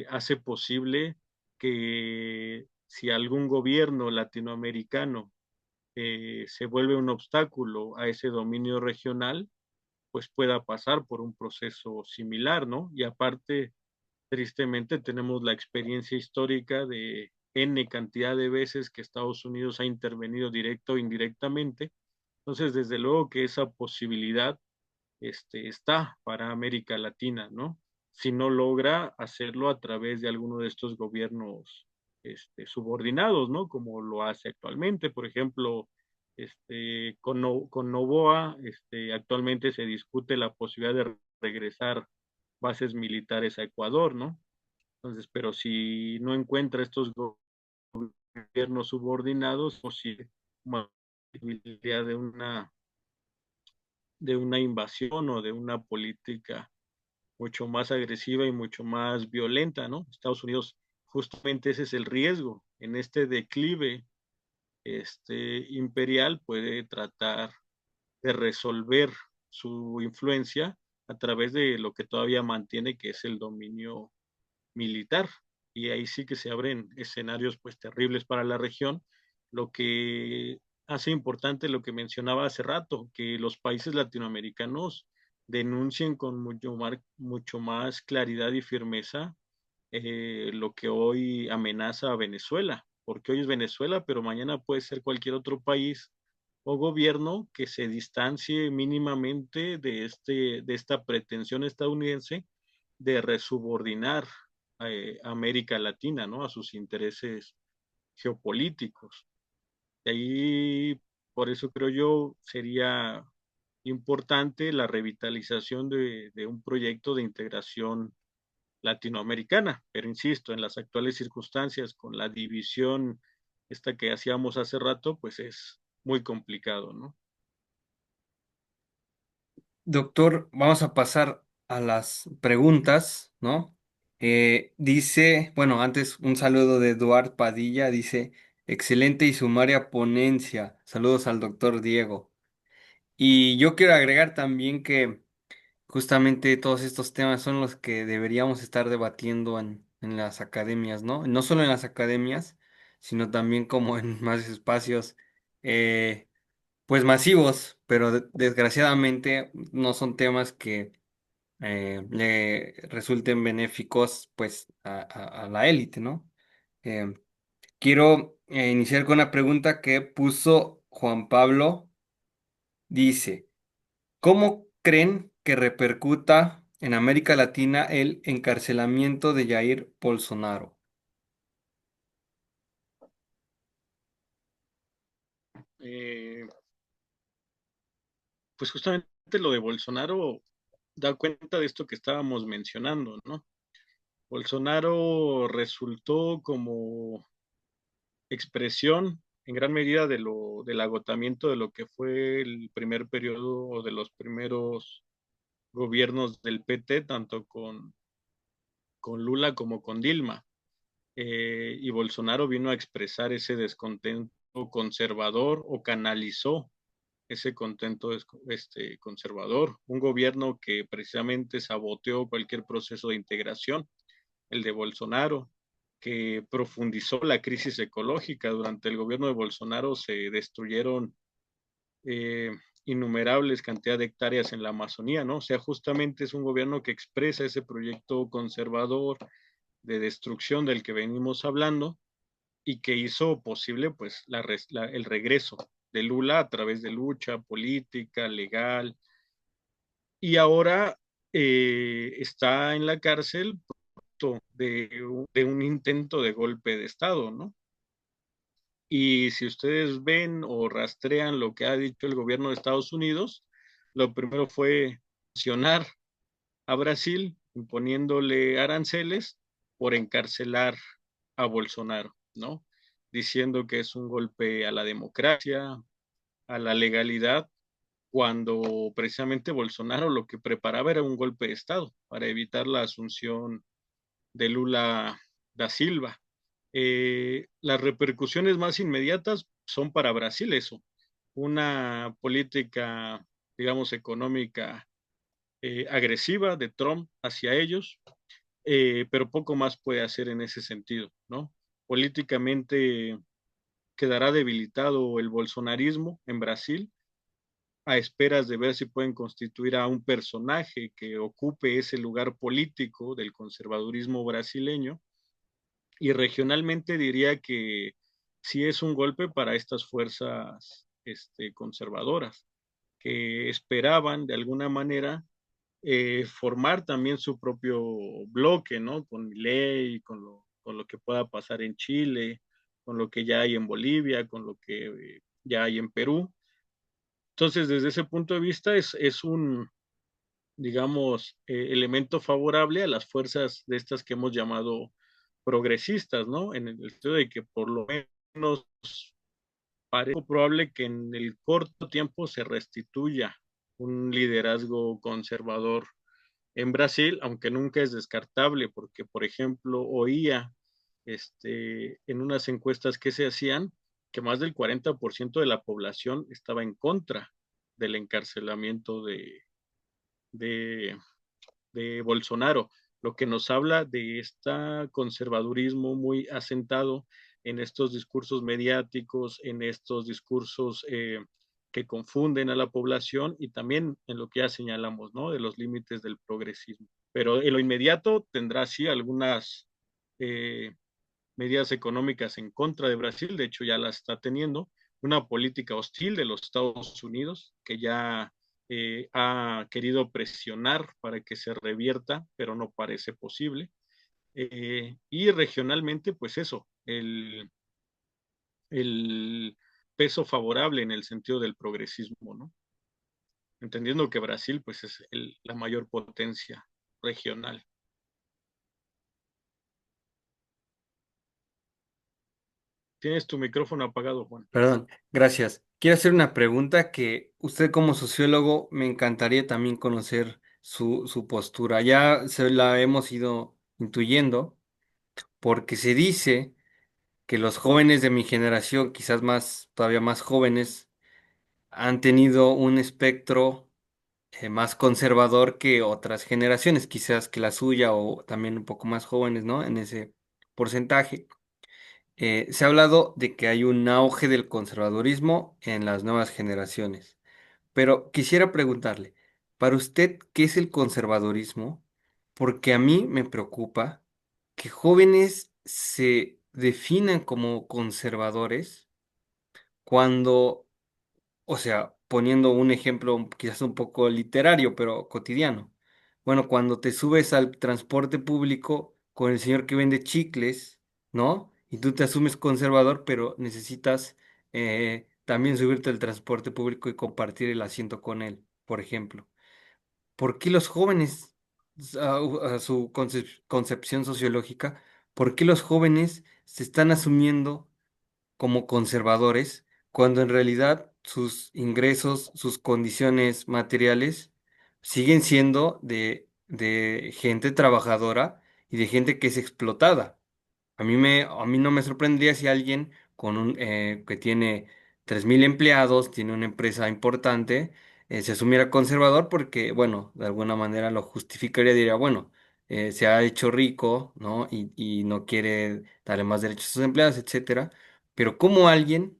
hace posible que si algún gobierno latinoamericano se vuelve un obstáculo a ese dominio regional, pues pueda pasar por un proceso similar, ¿no? Y aparte, tristemente, tenemos la experiencia histórica de N cantidad de veces que Estados Unidos ha intervenido directo o indirectamente. Entonces, desde luego que esa posibilidad está para América Latina, ¿no? Si no logra hacerlo a través de alguno de estos gobiernos subordinados, ¿no? Como lo hace actualmente, por ejemplo, con Novoa, actualmente se discute la posibilidad de regresar bases militares a Ecuador, ¿no? Entonces, pero si no encuentra estos gobiernos subordinados, o si una posibilidad de una invasión o de una política mucho más agresiva y mucho más violenta, ¿no? Estados Unidos, justamente ese es el riesgo. En este declive imperial puede tratar de resolver su influencia a través de lo que todavía mantiene, que es el dominio militar. Y ahí sí que se abren escenarios pues terribles para la región, lo que hace importante lo que mencionaba hace rato, que los países latinoamericanos denuncien con mucho más claridad y firmeza lo que hoy amenaza a Venezuela, porque hoy es Venezuela, pero mañana puede ser cualquier otro país o gobierno que se distancie mínimamente de esta pretensión estadounidense de resubordinar a América Latina, ¿no? A sus intereses geopolíticos. Y ahí, por eso creo yo, sería importante la revitalización de un proyecto de integración latinoamericana, pero insisto, en las actuales circunstancias, con la división esta que hacíamos hace rato, pues es muy complicado, ¿no? Doctor, vamos a pasar a las preguntas, ¿no? Dice, bueno, antes un saludo de Eduard Padilla, dice, excelente y sumaria ponencia. Saludos al doctor Diego. Y yo quiero agregar también que justamente todos estos temas son los que deberíamos estar debatiendo en las academias, ¿no? No solo en las academias, sino también como en más espacios, pues masivos, pero desgraciadamente no son temas que le resulten benéficos, pues, a la élite, ¿no? Quiero iniciar con una pregunta que puso Juan Pablo. Dice, ¿cómo creen que repercuta en América Latina el encarcelamiento de Jair Bolsonaro? Eh, pues justamente lo de Bolsonaro da cuenta de esto que estábamos mencionando, ¿no? Bolsonaro resultó como expresión en gran medida del agotamiento de lo que fue el primer periodo o de los primeros gobiernos del PT, tanto con Lula como con Dilma. Y Bolsonaro vino a expresar ese descontento conservador o canalizó ese contento conservador, un gobierno que precisamente saboteó cualquier proceso de integración, el de Bolsonaro, que profundizó la crisis ecológica. Durante el gobierno de Bolsonaro se destruyeron eh, innumerables cantidades de hectáreas en la Amazonía, ¿no? O sea, justamente es un gobierno que expresa ese proyecto conservador de destrucción del que venimos hablando y que hizo posible pues el regreso de Lula a través de lucha política, legal, y ahora está en la cárcel de un intento de golpe de Estado, ¿no? Y si ustedes ven o rastrean lo que ha dicho el gobierno de Estados Unidos, lo primero fue sancionar a Brasil imponiéndole aranceles por encarcelar a Bolsonaro, ¿no? Diciendo que es un golpe a la democracia, a la legalidad, cuando precisamente Bolsonaro lo que preparaba era un golpe de Estado para evitar la asunción de Lula da Silva. Las repercusiones más inmediatas son para Brasil eso, una política, digamos, económica agresiva de Trump hacia ellos, pero poco más puede hacer en ese sentido, ¿no? Políticamente quedará debilitado el bolsonarismo en Brasil a esperas de ver si pueden constituir a un personaje que ocupe ese lugar político del conservadurismo brasileño. Y regionalmente diría que sí es un golpe para estas fuerzas conservadoras, que esperaban de alguna manera formar también su propio bloque, ¿no? Con Milei, con lo que pueda pasar en Chile, con lo que ya hay en Bolivia, con lo que ya hay en Perú. Entonces, desde ese punto de vista, es un, digamos, elemento favorable a las fuerzas de estas que hemos llamado progresistas, ¿no? En el sentido de que por lo menos parece probable que en el corto tiempo se restituya un liderazgo conservador en Brasil, aunque nunca es descartable, porque, por ejemplo, oía en unas encuestas que se hacían que más del 40% de la población estaba en contra del encarcelamiento de, de Bolsonaro, lo que nos habla de este conservadurismo muy asentado en estos discursos mediáticos, en estos discursos que confunden a la población y también en lo que ya señalamos, ¿no? De los límites del progresismo. Pero en lo inmediato tendrá sí algunas eh, medidas económicas en contra de Brasil, de hecho ya las está teniendo, una política hostil de los Estados Unidos que ya ha querido presionar para que se revierta, pero no parece posible. Y regionalmente, pues eso, el peso favorable en el sentido del progresismo, ¿no? Entendiendo que Brasil, pues es la mayor potencia regional. Tienes tu micrófono apagado, Juan. Perdón, gracias. Quiero hacer una pregunta que usted como sociólogo me encantaría también conocer su postura. Ya se la hemos ido intuyendo porque se dice que los jóvenes de mi generación, quizás más, todavía más jóvenes, han tenido un espectro más conservador que otras generaciones, quizás que la suya o también un poco más jóvenes, ¿no? En ese porcentaje. Se ha hablado de que hay un auge del conservadurismo en las nuevas generaciones, pero quisiera preguntarle, para usted, ¿qué es el conservadurismo? Porque a mí me preocupa que jóvenes se definen como conservadores cuando, o sea, poniendo un ejemplo quizás un poco literario, pero cotidiano. Bueno, cuando te subes al transporte público con el señor que vende chicles, ¿no? Y tú te asumes conservador, pero necesitas también subirte al transporte público y compartir el asiento con él, por ejemplo. ¿Por qué los jóvenes, a su concepción sociológica, por qué los jóvenes se están asumiendo como conservadores, cuando en realidad sus ingresos, sus condiciones materiales siguen siendo de gente trabajadora y de gente que es explotada? A mí no me sorprendería si alguien que tiene 3.000 empleados, tiene una empresa importante, se asumiera conservador porque, bueno, de alguna manera lo justificaría, diría, bueno, se ha hecho rico, ¿no? Y no quiere darle más derechos a sus empleados, etcétera. Pero ¿cómo alguien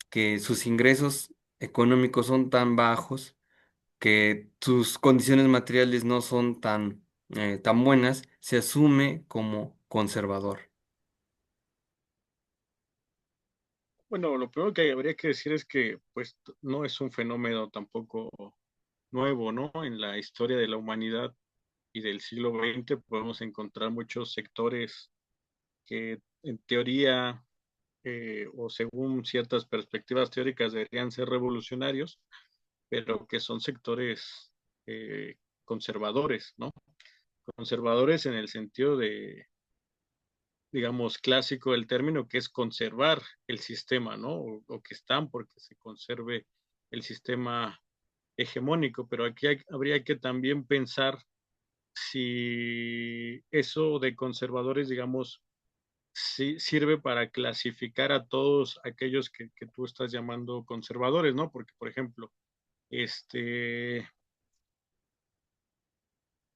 que sus ingresos económicos son tan bajos, que sus condiciones materiales no son tan buenas, se asume como conservador? Bueno, lo primero que habría que decir es que pues no es un fenómeno tampoco nuevo, ¿no? En la historia de la humanidad y del siglo XX podemos encontrar muchos sectores que en teoría o según ciertas perspectivas teóricas deberían ser revolucionarios, pero que son sectores eh, conservadores, ¿no? Conservadores en el sentido de, digamos, clásico del término, que es conservar el sistema, ¿no? O que están porque se conserve el sistema hegemónico, pero aquí habría que también pensar si eso de conservadores, digamos, si sirve para clasificar a todos aquellos que tú estás llamando conservadores, ¿no? Porque, por ejemplo, este,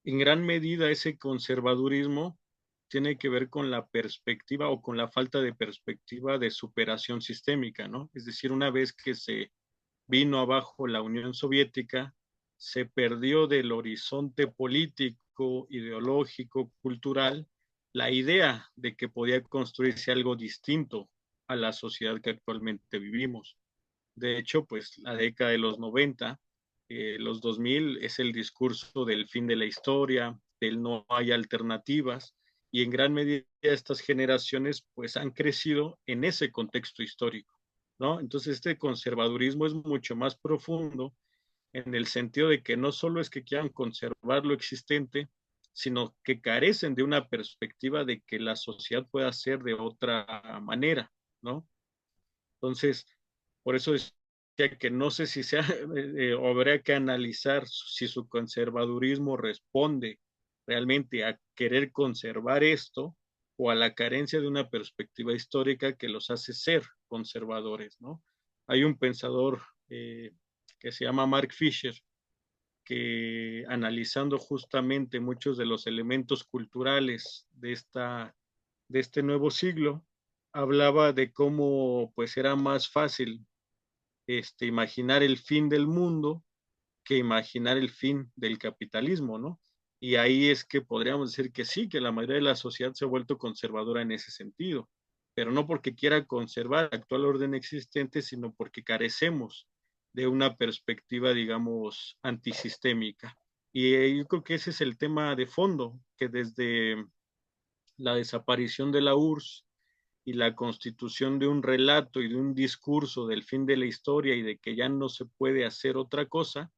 en gran medida ese conservadurismo tiene que ver con la perspectiva o con la falta de perspectiva de superación sistémica, ¿no? Es decir, una vez que se vino abajo la Unión Soviética, se perdió del horizonte político, ideológico, cultural, la idea de que podía construirse algo distinto a la sociedad que actualmente vivimos. De hecho, pues la década de los 90, los 2000 es el discurso del fin de la historia, del no hay alternativas, y en gran medida estas generaciones pues han crecido en ese contexto histórico, ¿no? Entonces este conservadurismo es mucho más profundo en el sentido de que no solo es que quieran conservar lo existente, sino que carecen de una perspectiva de que la sociedad pueda ser de otra manera, ¿no? Entonces, por eso decía que no sé si sea, o habría que analizar si su conservadurismo responde realmente a querer conservar esto o a la carencia de una perspectiva histórica que los hace ser conservadores, ¿no? Hay un pensador que se llama Mark Fisher, que analizando justamente muchos de los elementos culturales de este nuevo siglo, hablaba de cómo pues era más fácil imaginar el fin del mundo que imaginar el fin del capitalismo, ¿no? Y ahí es que podríamos decir que sí, que la mayoría de la sociedad se ha vuelto conservadora en ese sentido, pero no porque quiera conservar el actual orden existente, sino porque carecemos de una perspectiva, digamos, antisistémica. Y yo creo que ese es el tema de fondo, que desde la desaparición de la URSS y la constitución de un relato y de un discurso del fin de la historia y de que ya no se puede hacer otra cosa,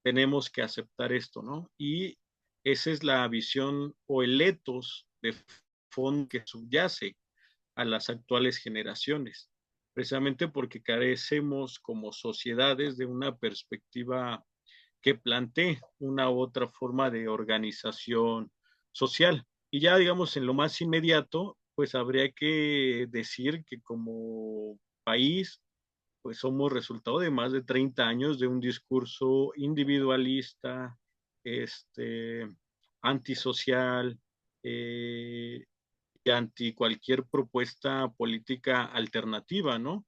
tenemos que aceptar esto, ¿no? Y esa es la visión o el etos de fondo que subyace a las actuales generaciones, precisamente porque carecemos como sociedades de una perspectiva que plantee una u otra forma de organización social. Y ya, digamos, en lo más inmediato, pues habría que decir que como país, pues somos resultado de más de 30 años de un discurso individualista, este, antisocial, y anti cualquier propuesta política alternativa, ¿no?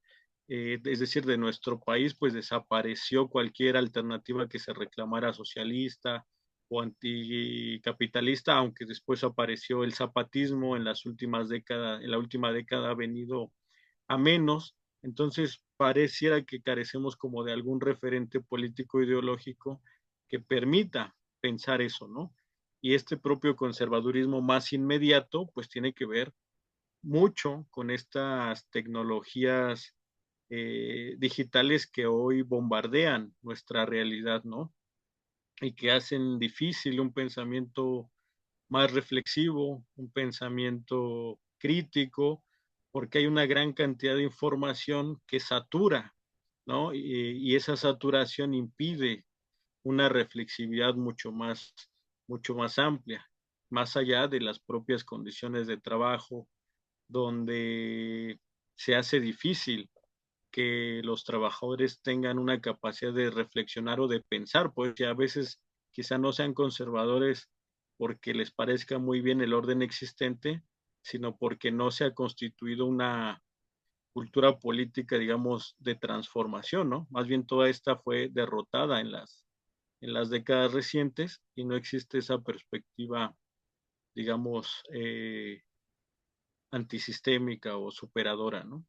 Es decir, de nuestro país, pues desapareció cualquier alternativa que se reclamara socialista, o anticapitalista, aunque después apareció el zapatismo en las últimas décadas, en la última década ha venido a menos. Entonces pareciera que carecemos como de algún referente político ideológico que permita pensar eso, ¿no? Y este propio conservadurismo más inmediato, pues tiene que ver mucho con estas tecnologías digitales que hoy bombardean nuestra realidad, ¿no? Y que hacen difícil un pensamiento más reflexivo, un pensamiento crítico, porque hay una gran cantidad de información que satura, ¿no? Y esa saturación impide una reflexividad mucho más amplia, más allá de las propias condiciones de trabajo, donde se hace difícil que los trabajadores tengan una capacidad de reflexionar o de pensar, pues que a veces quizá no sean conservadores porque les parezca muy bien el orden existente, sino porque no se ha constituido una cultura política, digamos, de transformación, ¿no? Más bien toda esta fue derrotada en las décadas recientes y no existe esa perspectiva, digamos, antisistémica o superadora, ¿no?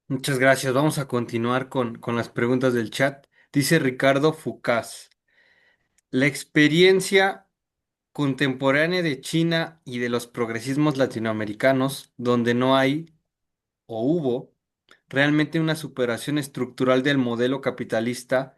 Muchas gracias. Vamos a continuar con las preguntas del chat. Dice Ricardo Fucás, la experiencia contemporánea de China y de los progresismos latinoamericanos, donde no hay o hubo realmente una superación estructural del modelo capitalista,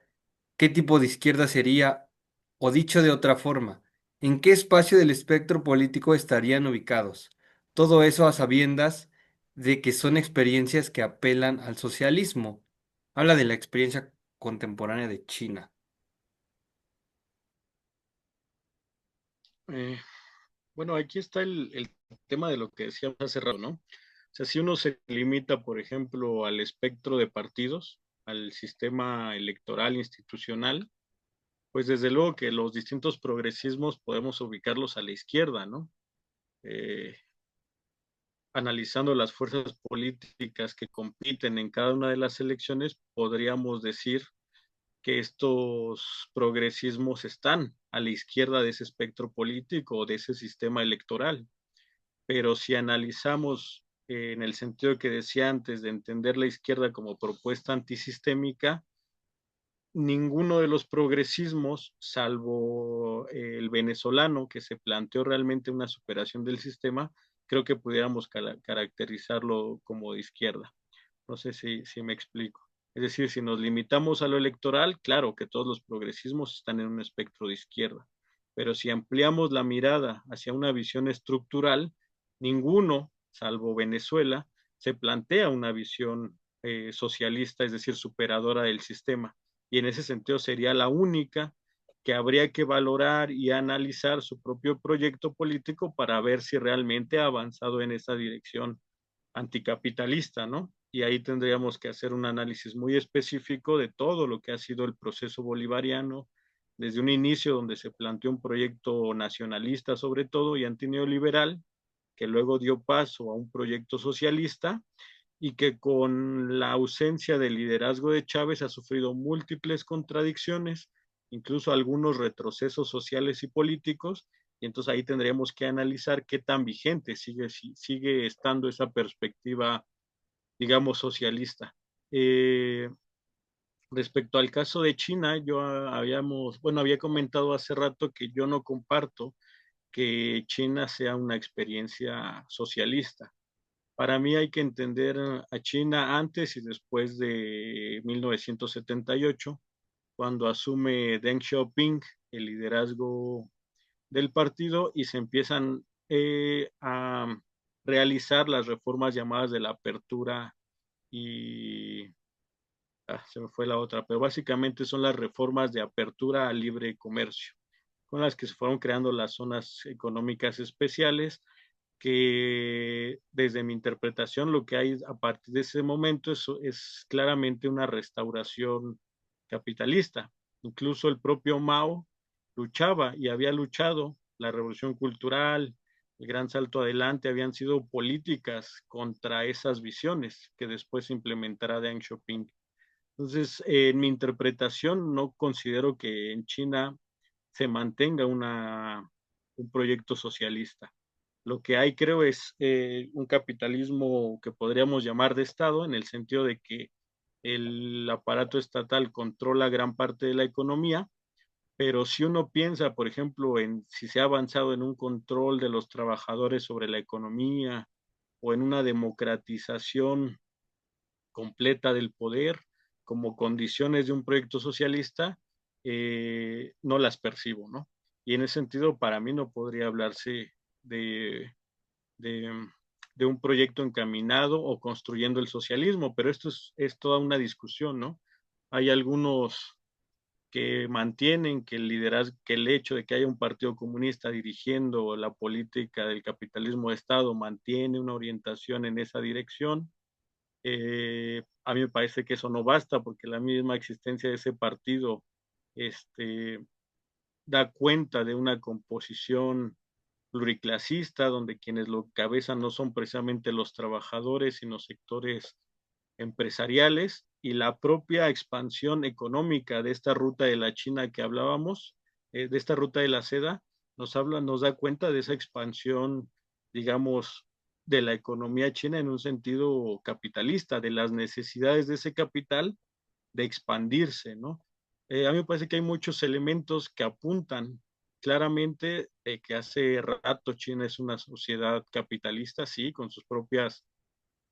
¿qué tipo de izquierda sería? O dicho de otra forma, ¿en qué espacio del espectro político estarían ubicados? Todo eso a sabiendas de que son experiencias que apelan al socialismo. Habla de la experiencia contemporánea de China. Eh, bueno, aquí está el tema de lo que decíamos hace rato, ¿no? O sea, si uno se limita, por ejemplo, al espectro de partidos, al sistema electoral institucional, pues desde luego que los distintos progresismos podemos ubicarlos a la izquierda, ¿no? Eh, Analizando las fuerzas políticas que compiten en cada una de las elecciones, podríamos decir que estos progresismos están a la izquierda de ese espectro político o de ese sistema electoral. Pero si analizamos en el sentido que decía antes de entender la izquierda como propuesta antisistémica, ninguno de los progresismos, salvo el venezolano, que se planteó realmente una superación del sistema, creo que pudiéramos caracterizarlo como de izquierda. No sé si me explico. Es decir, si nos limitamos a lo electoral, claro que todos los progresismos están en un espectro de izquierda, pero si ampliamos la mirada hacia una visión estructural, ninguno, salvo Venezuela, se plantea una visión socialista, es decir, superadora del sistema. Y en ese sentido sería la única que habría que valorar y analizar su propio proyecto político para ver si realmente ha avanzado en esa dirección anticapitalista, ¿no? Y ahí tendríamos que hacer un análisis muy específico de todo lo que ha sido el proceso bolivariano, desde un inicio donde se planteó un proyecto nacionalista sobre todo y antineoliberal, que luego dio paso a un proyecto socialista y que con la ausencia del liderazgo de Chávez ha sufrido múltiples contradicciones, incluso algunos retrocesos sociales y políticos, y entonces ahí tendríamos que analizar qué tan vigente sigue estando esa perspectiva, digamos, socialista. Eh, Respecto al caso de China, había comentado hace rato que yo no comparto que China sea una experiencia socialista. Para mí hay que entender a China antes y después de 1978, cuando asume Deng Xiaoping el liderazgo del partido y se empiezan a realizar las reformas llamadas de la apertura y se me fue la otra, pero básicamente son las reformas de apertura al libre comercio, con las que se fueron creando las zonas económicas especiales, que desde mi interpretación lo que hay a partir de ese momento es claramente una restauración capitalista. Incluso el propio Mao luchaba y había luchado, la revolución cultural, el gran salto adelante, habían sido políticas contra esas visiones que después implementará Deng Xiaoping. Entonces, en mi interpretación, no considero que en China se mantenga un proyecto socialista. Lo que hay, creo, es un capitalismo que podríamos llamar de Estado, en el sentido de que el aparato estatal controla gran parte de la economía, pero si uno piensa, por ejemplo, en si se ha avanzado en un control de los trabajadores sobre la economía o en una democratización completa del poder como condiciones de un proyecto socialista, no las percibo, ¿no? Y en ese sentido, para mí no podría hablarse de, de, de un proyecto encaminado o construyendo el socialismo, pero esto es toda una discusión, ¿no? Hay algunos que mantienen que el liderazgo, que el hecho de que haya un partido comunista dirigiendo la política del capitalismo de Estado mantiene una orientación en esa dirección. A mí me parece que eso no basta porque la misma existencia de ese partido este, da cuenta de una composición pluriclasista donde quienes lo cabezan no son precisamente los trabajadores, sino sectores empresariales, y la propia expansión económica de esta ruta de la China que hablábamos, de esta ruta de la seda, nos da cuenta de esa expansión, digamos, de la economía china en un sentido capitalista, de las necesidades de ese capital de expandirse, ¿no? A mí me parece que hay muchos elementos que apuntan claramente que hace rato China es una sociedad capitalista, sí, con sus propias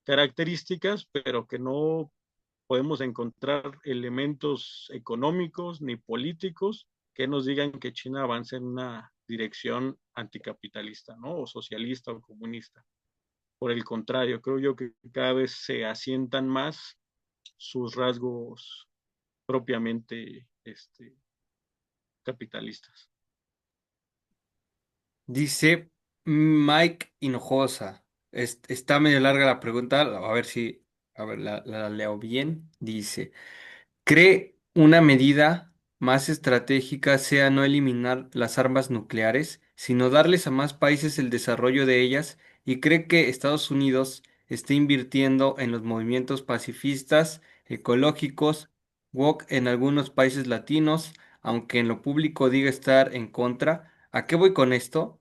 características, pero que no podemos encontrar elementos económicos ni políticos que nos digan que China avanza en una dirección anticapitalista, ¿no? O socialista o comunista. Por el contrario, creo yo que cada vez se asientan más sus rasgos propiamente capitalistas. Dice Mike Hinojosa. Está medio larga la pregunta, a ver si, a ver, la leo bien. Dice, ¿cree una medida más estratégica sea no eliminar las armas nucleares, sino darles a más países el desarrollo de ellas? ¿Y cree que Estados Unidos esté invirtiendo en los movimientos pacifistas, ecológicos, woke en algunos países latinos, aunque en lo público diga estar en contra? ¿A qué voy con esto?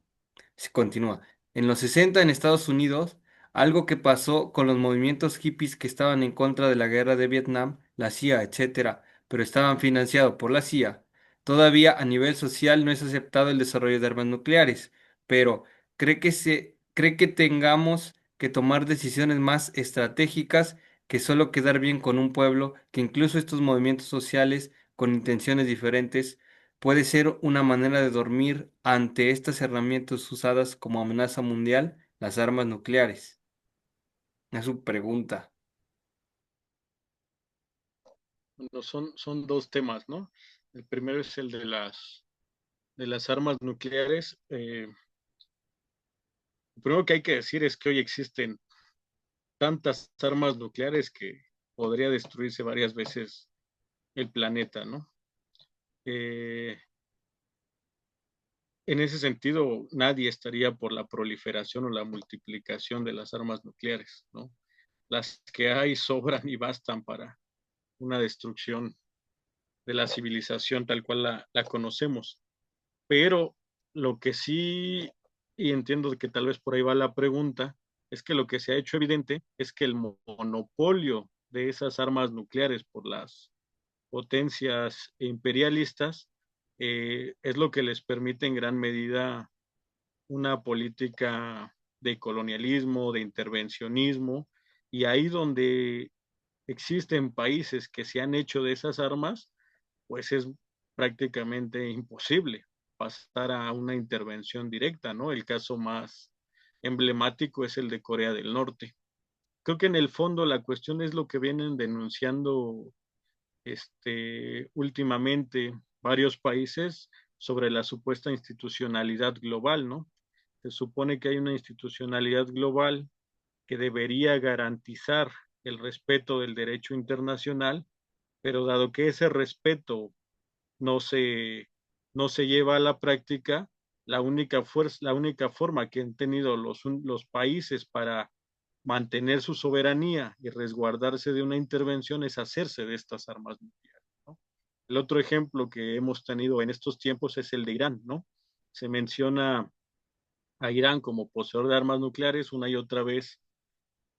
Se continúa. En los 60 en Estados Unidos, algo que pasó con los movimientos hippies que estaban en contra de la guerra de Vietnam, la CIA, etcétera, pero estaban financiados por la CIA. Todavía a nivel social no es aceptado el desarrollo de armas nucleares, pero cree que tengamos que tomar decisiones más estratégicas que solo quedar bien con un pueblo, que incluso estos movimientos sociales con intenciones diferentes puede ser una manera de dormir ante estas herramientas usadas como amenaza mundial, las armas nucleares. Es su pregunta. Bueno, son dos temas, ¿no? El primero es el de las armas nucleares. Lo primero que hay que decir es que hoy existen tantas armas nucleares que podría destruirse varias veces el planeta, ¿no? Eh, en ese sentido, nadie estaría por la proliferación o la multiplicación de las armas nucleares, ¿no? Las que hay sobran y bastan para una destrucción de la civilización tal cual la conocemos. Pero lo que sí, y entiendo que tal vez por ahí va la pregunta, es que lo que se ha hecho evidente es que el monopolio de esas armas nucleares por las potencias imperialistas es lo que les permite en gran medida una política de colonialismo, de intervencionismo, y ahí donde existen países que se han hecho de esas armas, pues es prácticamente imposible pasar a una intervención directa, ¿no? El caso más emblemático es el de Corea del Norte. Creo que en el fondo la cuestión es lo que vienen denunciando últimamente varios países sobre la supuesta institucionalidad global, ¿no? Se supone que hay una institucionalidad global que debería garantizar el respeto del derecho internacional, pero dado que ese respeto no se, no se lleva a la práctica, la única forma que han tenido los países para mantener su soberanía y resguardarse de una intervención es hacerse de estas armas nucleares, ¿no? El otro ejemplo que hemos tenido en estos tiempos es el de Irán, ¿no? Se menciona a Irán como poseedor de armas nucleares una y otra vez,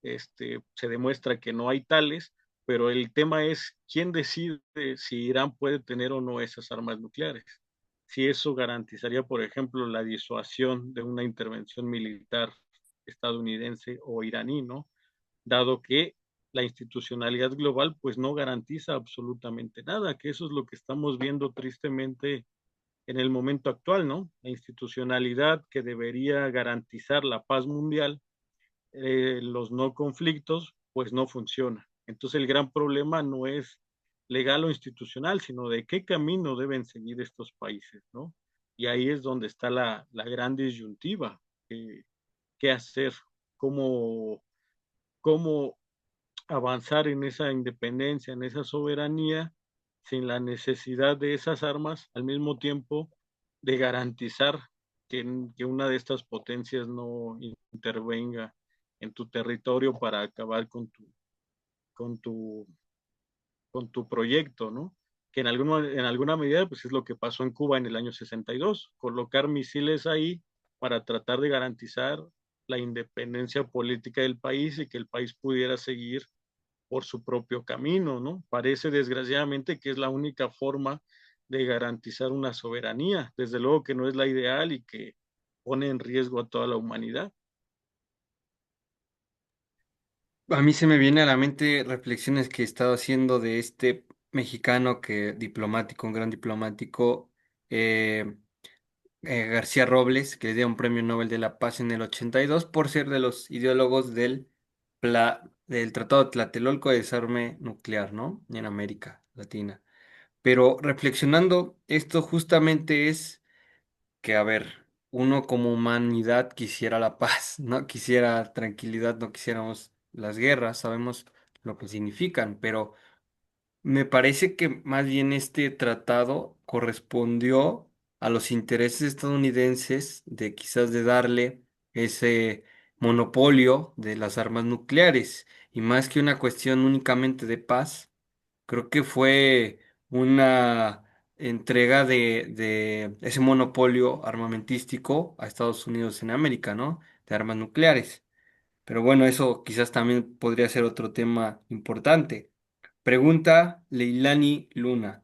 se demuestra que no hay tales, pero el tema es quién decide si Irán puede tener o no esas armas nucleares. Si eso garantizaría, por ejemplo, la disuasión de una intervención militar estadounidense o iraní, ¿no? Dado que la institucionalidad global pues no garantiza absolutamente nada, que eso es lo que estamos viendo tristemente en el momento actual, ¿no? La institucionalidad que debería garantizar la paz mundial, los no conflictos, pues no funciona. Entonces el gran problema no es legal o institucional, sino de qué camino deben seguir estos países, ¿no? Y ahí es donde está la gran disyuntiva, qué hacer, cómo, cómo avanzar en esa independencia, en esa soberanía, sin la necesidad de esas armas, al mismo tiempo de garantizar que una de estas potencias no intervenga en tu territorio para acabar con tu, con tu proyecto, ¿no? Que en alguna medida pues es lo que pasó en Cuba en el año 62, colocar misiles ahí para tratar de garantizar la independencia política del país y que el país pudiera seguir por su propio camino, ¿no? Parece desgraciadamente que es la única forma de garantizar una soberanía, desde luego que no es la ideal y que pone en riesgo a toda la humanidad. A mí se me viene a la mente reflexiones que he estado haciendo de este mexicano que diplomático, un gran diplomático, eh, García Robles, que le dio un premio Nobel de la Paz en el 82 por ser de los ideólogos del Tratado de Tlatelolco de desarme nuclear, ¿no? En América Latina. Pero reflexionando, esto justamente es que, a ver, uno como humanidad quisiera la paz, no quisiera tranquilidad, no quisiéramos las guerras, sabemos lo que significan, pero me parece que más bien este tratado correspondió a los intereses estadounidenses de quizás de darle ese monopolio de las armas nucleares y más que una cuestión únicamente de paz, creo que fue una entrega de ese monopolio armamentístico a Estados Unidos en América, ¿no? De armas nucleares. Pero bueno, eso quizás también podría ser otro tema importante. Pregunta Leilani Luna.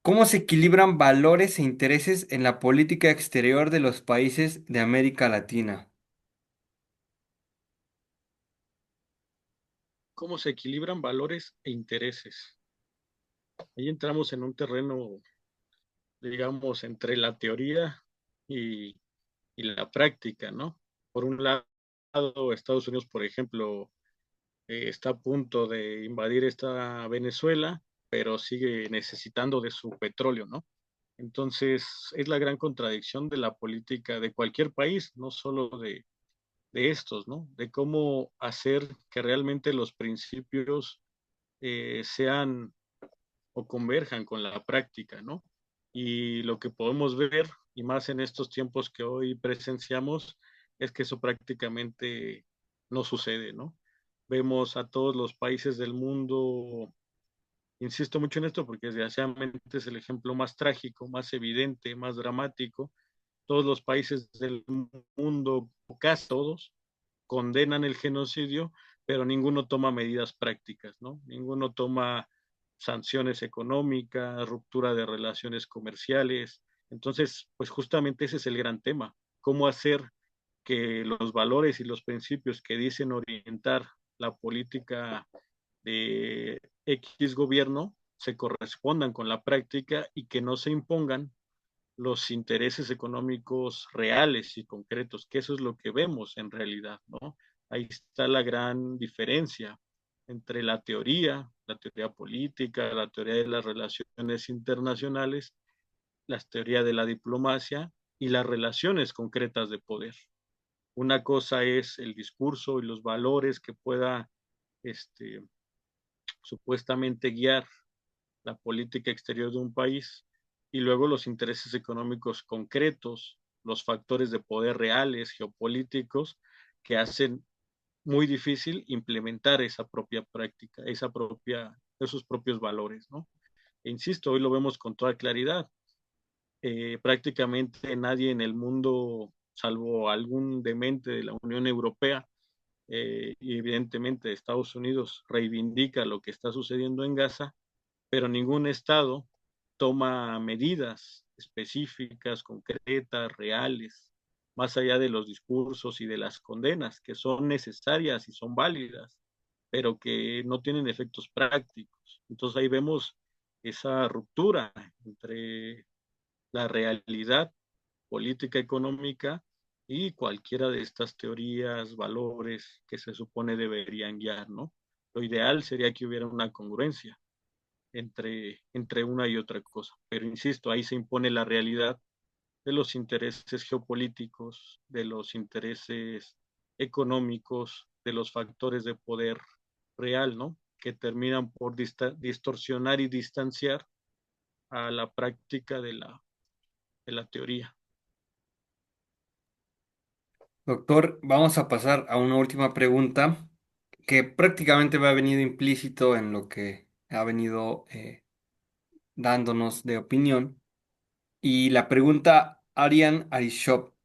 ¿Cómo se equilibran valores e intereses en la política exterior de los países de América Latina? ¿Cómo se equilibran valores e intereses? Ahí entramos en un terreno, digamos, entre la teoría y, y la práctica, ¿no? Por un lado, Estados Unidos, por ejemplo, está a punto de invadir esta Venezuela, pero sigue necesitando de su petróleo, ¿no? Entonces, es la gran contradicción de la política de cualquier país, no solo de estos, ¿no? De cómo hacer que realmente los principios sean o converjan con la práctica, ¿no? Y lo que podemos ver, y más en estos tiempos que hoy presenciamos, es que eso prácticamente no sucede, ¿no? Vemos a todos los países del mundo, insisto mucho en esto porque desgraciadamente es el ejemplo más trágico, más evidente, más dramático. Todos los países del mundo, casi todos, condenan el genocidio, pero ninguno toma medidas prácticas, ¿no? Ninguno toma sanciones económicas, ruptura de relaciones comerciales. Entonces, pues justamente ese es el gran tema, cómo hacer que los valores y los principios que dicen orientar la política de X gobierno se correspondan con la práctica y que no se impongan los intereses económicos reales y concretos, que eso es lo que vemos en realidad, ¿no? Ahí está la gran diferencia entre la teoría política, la teoría de las relaciones internacionales, la teoría de la diplomacia y las relaciones concretas de poder. Una cosa es el discurso y los valores que pueda este, supuestamente guiar la política exterior de un país y luego los intereses económicos concretos, los factores de poder reales, geopolíticos, que hacen muy difícil implementar esa propia práctica, esos propios valores, ¿no? E insisto, hoy lo vemos con toda claridad. Prácticamente nadie en el mundo, salvo algún demente de la Unión Europea, y evidentemente Estados Unidos reivindica lo que está sucediendo en Gaza, pero ningún Estado toma medidas específicas, concretas, reales, más allá de los discursos y de las condenas, que son necesarias y son válidas, pero que no tienen efectos prácticos. Entonces ahí vemos esa ruptura entre la realidad política económica y cualquiera de estas teorías, valores que se supone deberían guiar, ¿no? Lo ideal sería que hubiera una congruencia entre una y otra cosa. Pero insisto, ahí se impone la realidad de los intereses geopolíticos, de los intereses económicos, de los factores de poder real, ¿no? Que terminan por distorsionar y distanciar a la práctica de la teoría. Doctor, vamos a pasar a una última pregunta que prácticamente va venido implícito en lo que ha venido dándonos de opinión. Y la pregunta Arian Arishop.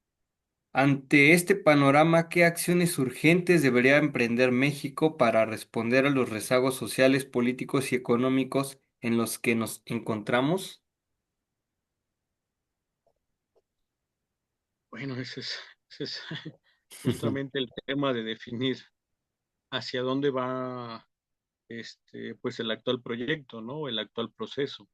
Ante este panorama, ¿qué acciones urgentes debería emprender México para responder a los rezagos sociales, políticos y económicos en los que nos encontramos? Bueno, ese es justamente el tema de definir hacia dónde va pues el actual proyecto, ¿no? El actual proceso.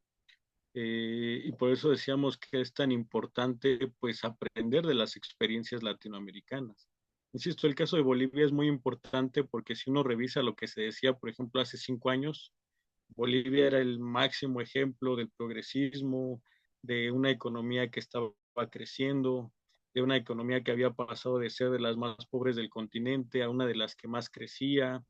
Y por eso decíamos que es tan importante pues aprender de las experiencias latinoamericanas. Insisto, el caso de Bolivia es muy importante porque si uno revisa lo que se decía, por ejemplo, hace 5 años, Bolivia era el máximo ejemplo del progresismo, de una economía que estaba creciendo, de una economía que había pasado de ser de las más pobres del continente a una de las que más crecía,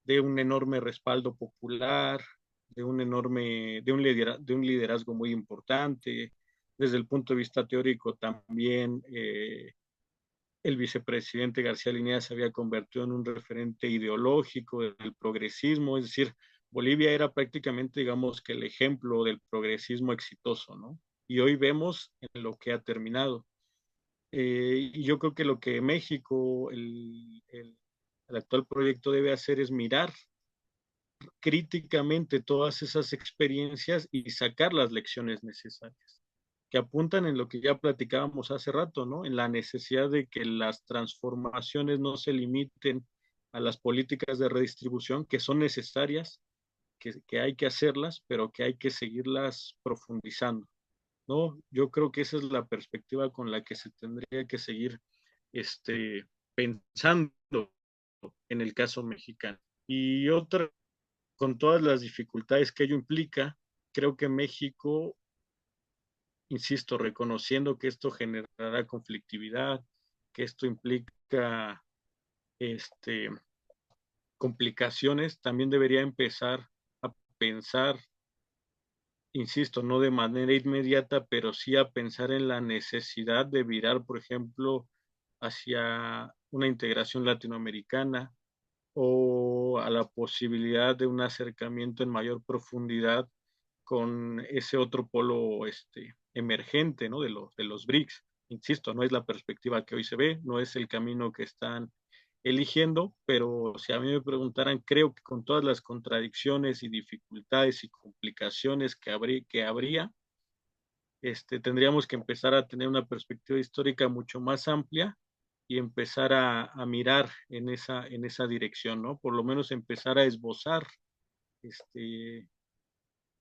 de un enorme respaldo popular, de un liderazgo muy importante. Desde el punto de vista teórico también el vicepresidente García Linea se había convertido en un referente ideológico del progresismo, es decir, Bolivia era prácticamente, digamos, que el ejemplo del progresismo exitoso, ¿no? Y hoy vemos en lo que ha terminado. Y yo creo que lo que México, el actual proyecto debe hacer es mirar críticamente todas esas experiencias y sacar las lecciones necesarias, que apuntan en lo que ya platicábamos hace rato, ¿no? En la necesidad de que las transformaciones no se limiten a las políticas de redistribución, que son necesarias, que hay que hacerlas, pero que hay que seguirlas profundizando, ¿no? Yo creo que esa es la perspectiva con la que se tendría que seguir pensando en el caso mexicano. Y otra con todas las dificultades que ello implica, creo que México, insisto, reconociendo que esto generará conflictividad, que esto implica este, complicaciones, también debería empezar a pensar, insisto, no de manera inmediata, pero sí a pensar en la necesidad de virar, por ejemplo, hacia una integración latinoamericana o a la posibilidad de un acercamiento en mayor profundidad con ese otro polo emergente, ¿no? De los BRICS. Insisto, no es la perspectiva que hoy se ve, no es el camino que están eligiendo, pero si a mí me preguntaran, creo que con todas las contradicciones y dificultades y complicaciones que habría tendríamos que empezar a tener una perspectiva histórica mucho más amplia y empezar a mirar en esa dirección, ¿no? Por lo menos empezar a esbozar este,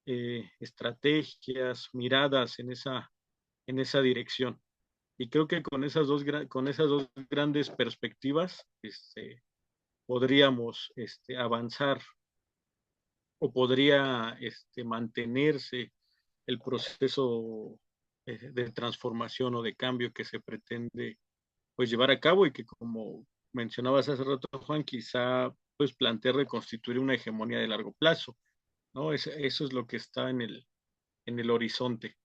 estrategias, miradas en esa dirección. Y creo que con esas dos grandes perspectivas podríamos avanzar o podría mantenerse el proceso de transformación o de cambio que se pretende pues llevar a cabo y que como mencionabas hace rato Juan, quizá pues plantear reconstituir una hegemonía de largo plazo, ¿no? Eso es lo que está en el horizonte.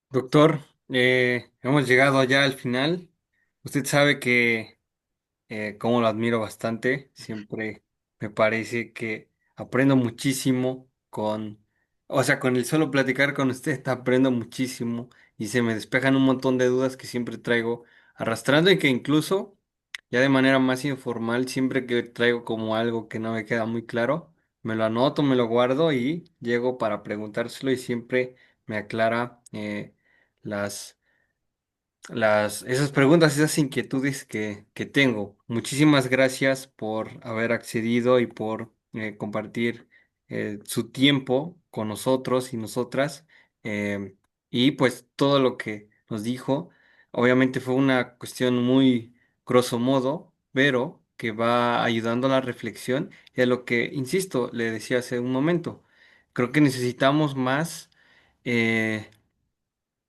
Doctor, hemos llegado ya al final. Usted sabe que cómo lo admiro bastante. Siempre me parece que aprendo muchísimo o sea, con el solo platicar con usted aprendo muchísimo y se me despejan un montón de dudas que siempre traigo arrastrando y que incluso ya de manera más informal, siempre que traigo como algo que no me queda muy claro, me lo anoto, me lo guardo y llego para preguntárselo y siempre me aclara las esas preguntas, esas inquietudes que tengo. Muchísimas gracias por haber accedido y por compartir su tiempo con nosotros y nosotras. em, y pues todo lo que nos dijo, obviamente fue una cuestión muy grosso modo, pero que va ayudando a la reflexión y a lo que, insisto, le decía hace un momento. Creo que necesitamos más. eh,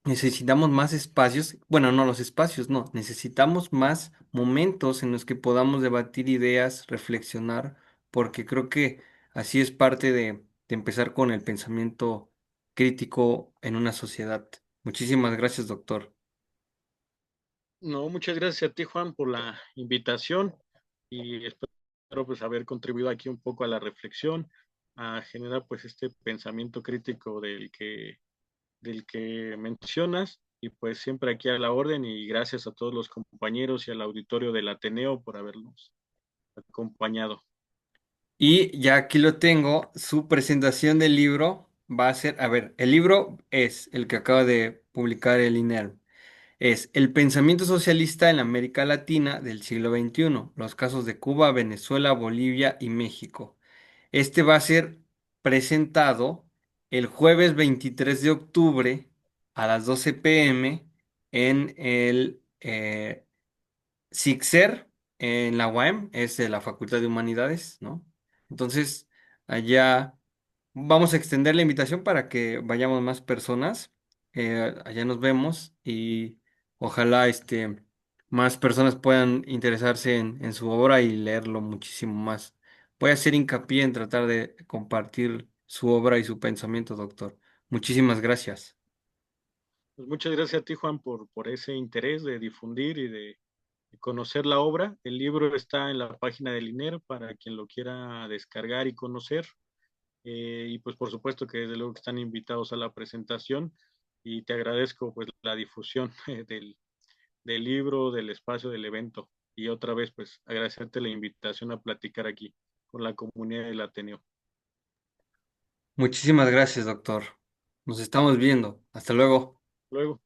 Necesitamos más espacios, bueno, no los espacios, no, necesitamos más momentos en los que podamos debatir ideas, reflexionar, porque creo que así es parte de empezar con el pensamiento crítico en una sociedad. Muchísimas gracias, doctor. No, muchas gracias a ti, Juan, por la invitación y espero pues haber contribuido aquí un poco a la reflexión, a generar pues este pensamiento crítico del que mencionas y pues siempre aquí a la orden y gracias a todos los compañeros y al auditorio del Ateneo por habernos acompañado. Y ya aquí lo tengo, su presentación del libro va a ser, a ver, el libro es el que acaba de publicar el INER. Es El pensamiento socialista en la América Latina del siglo XXI, los casos de Cuba, Venezuela, Bolivia y México. Este va a ser presentado el jueves 23 de octubre a las 12 p.m. en el SICSER, en la UAM, es de la Facultad de Humanidades, ¿no? Entonces, allá vamos a extender la invitación para que vayamos más personas. Allá nos vemos y ojalá más personas puedan interesarse en su obra y leerlo muchísimo más. Voy a hacer hincapié en tratar de compartir su obra y su pensamiento, doctor. Muchísimas gracias. Pues muchas gracias a ti, Juan, por ese interés de difundir y de conocer la obra. El libro está en la página del INER para quien lo quiera descargar y conocer. Y pues por supuesto que desde luego que están invitados a la presentación y te agradezco pues la difusión del libro, del espacio, del evento. Y otra vez pues agradecerte la invitación a platicar aquí con la comunidad del Ateneo. Muchísimas gracias, doctor. Nos estamos viendo. Hasta luego. Luego.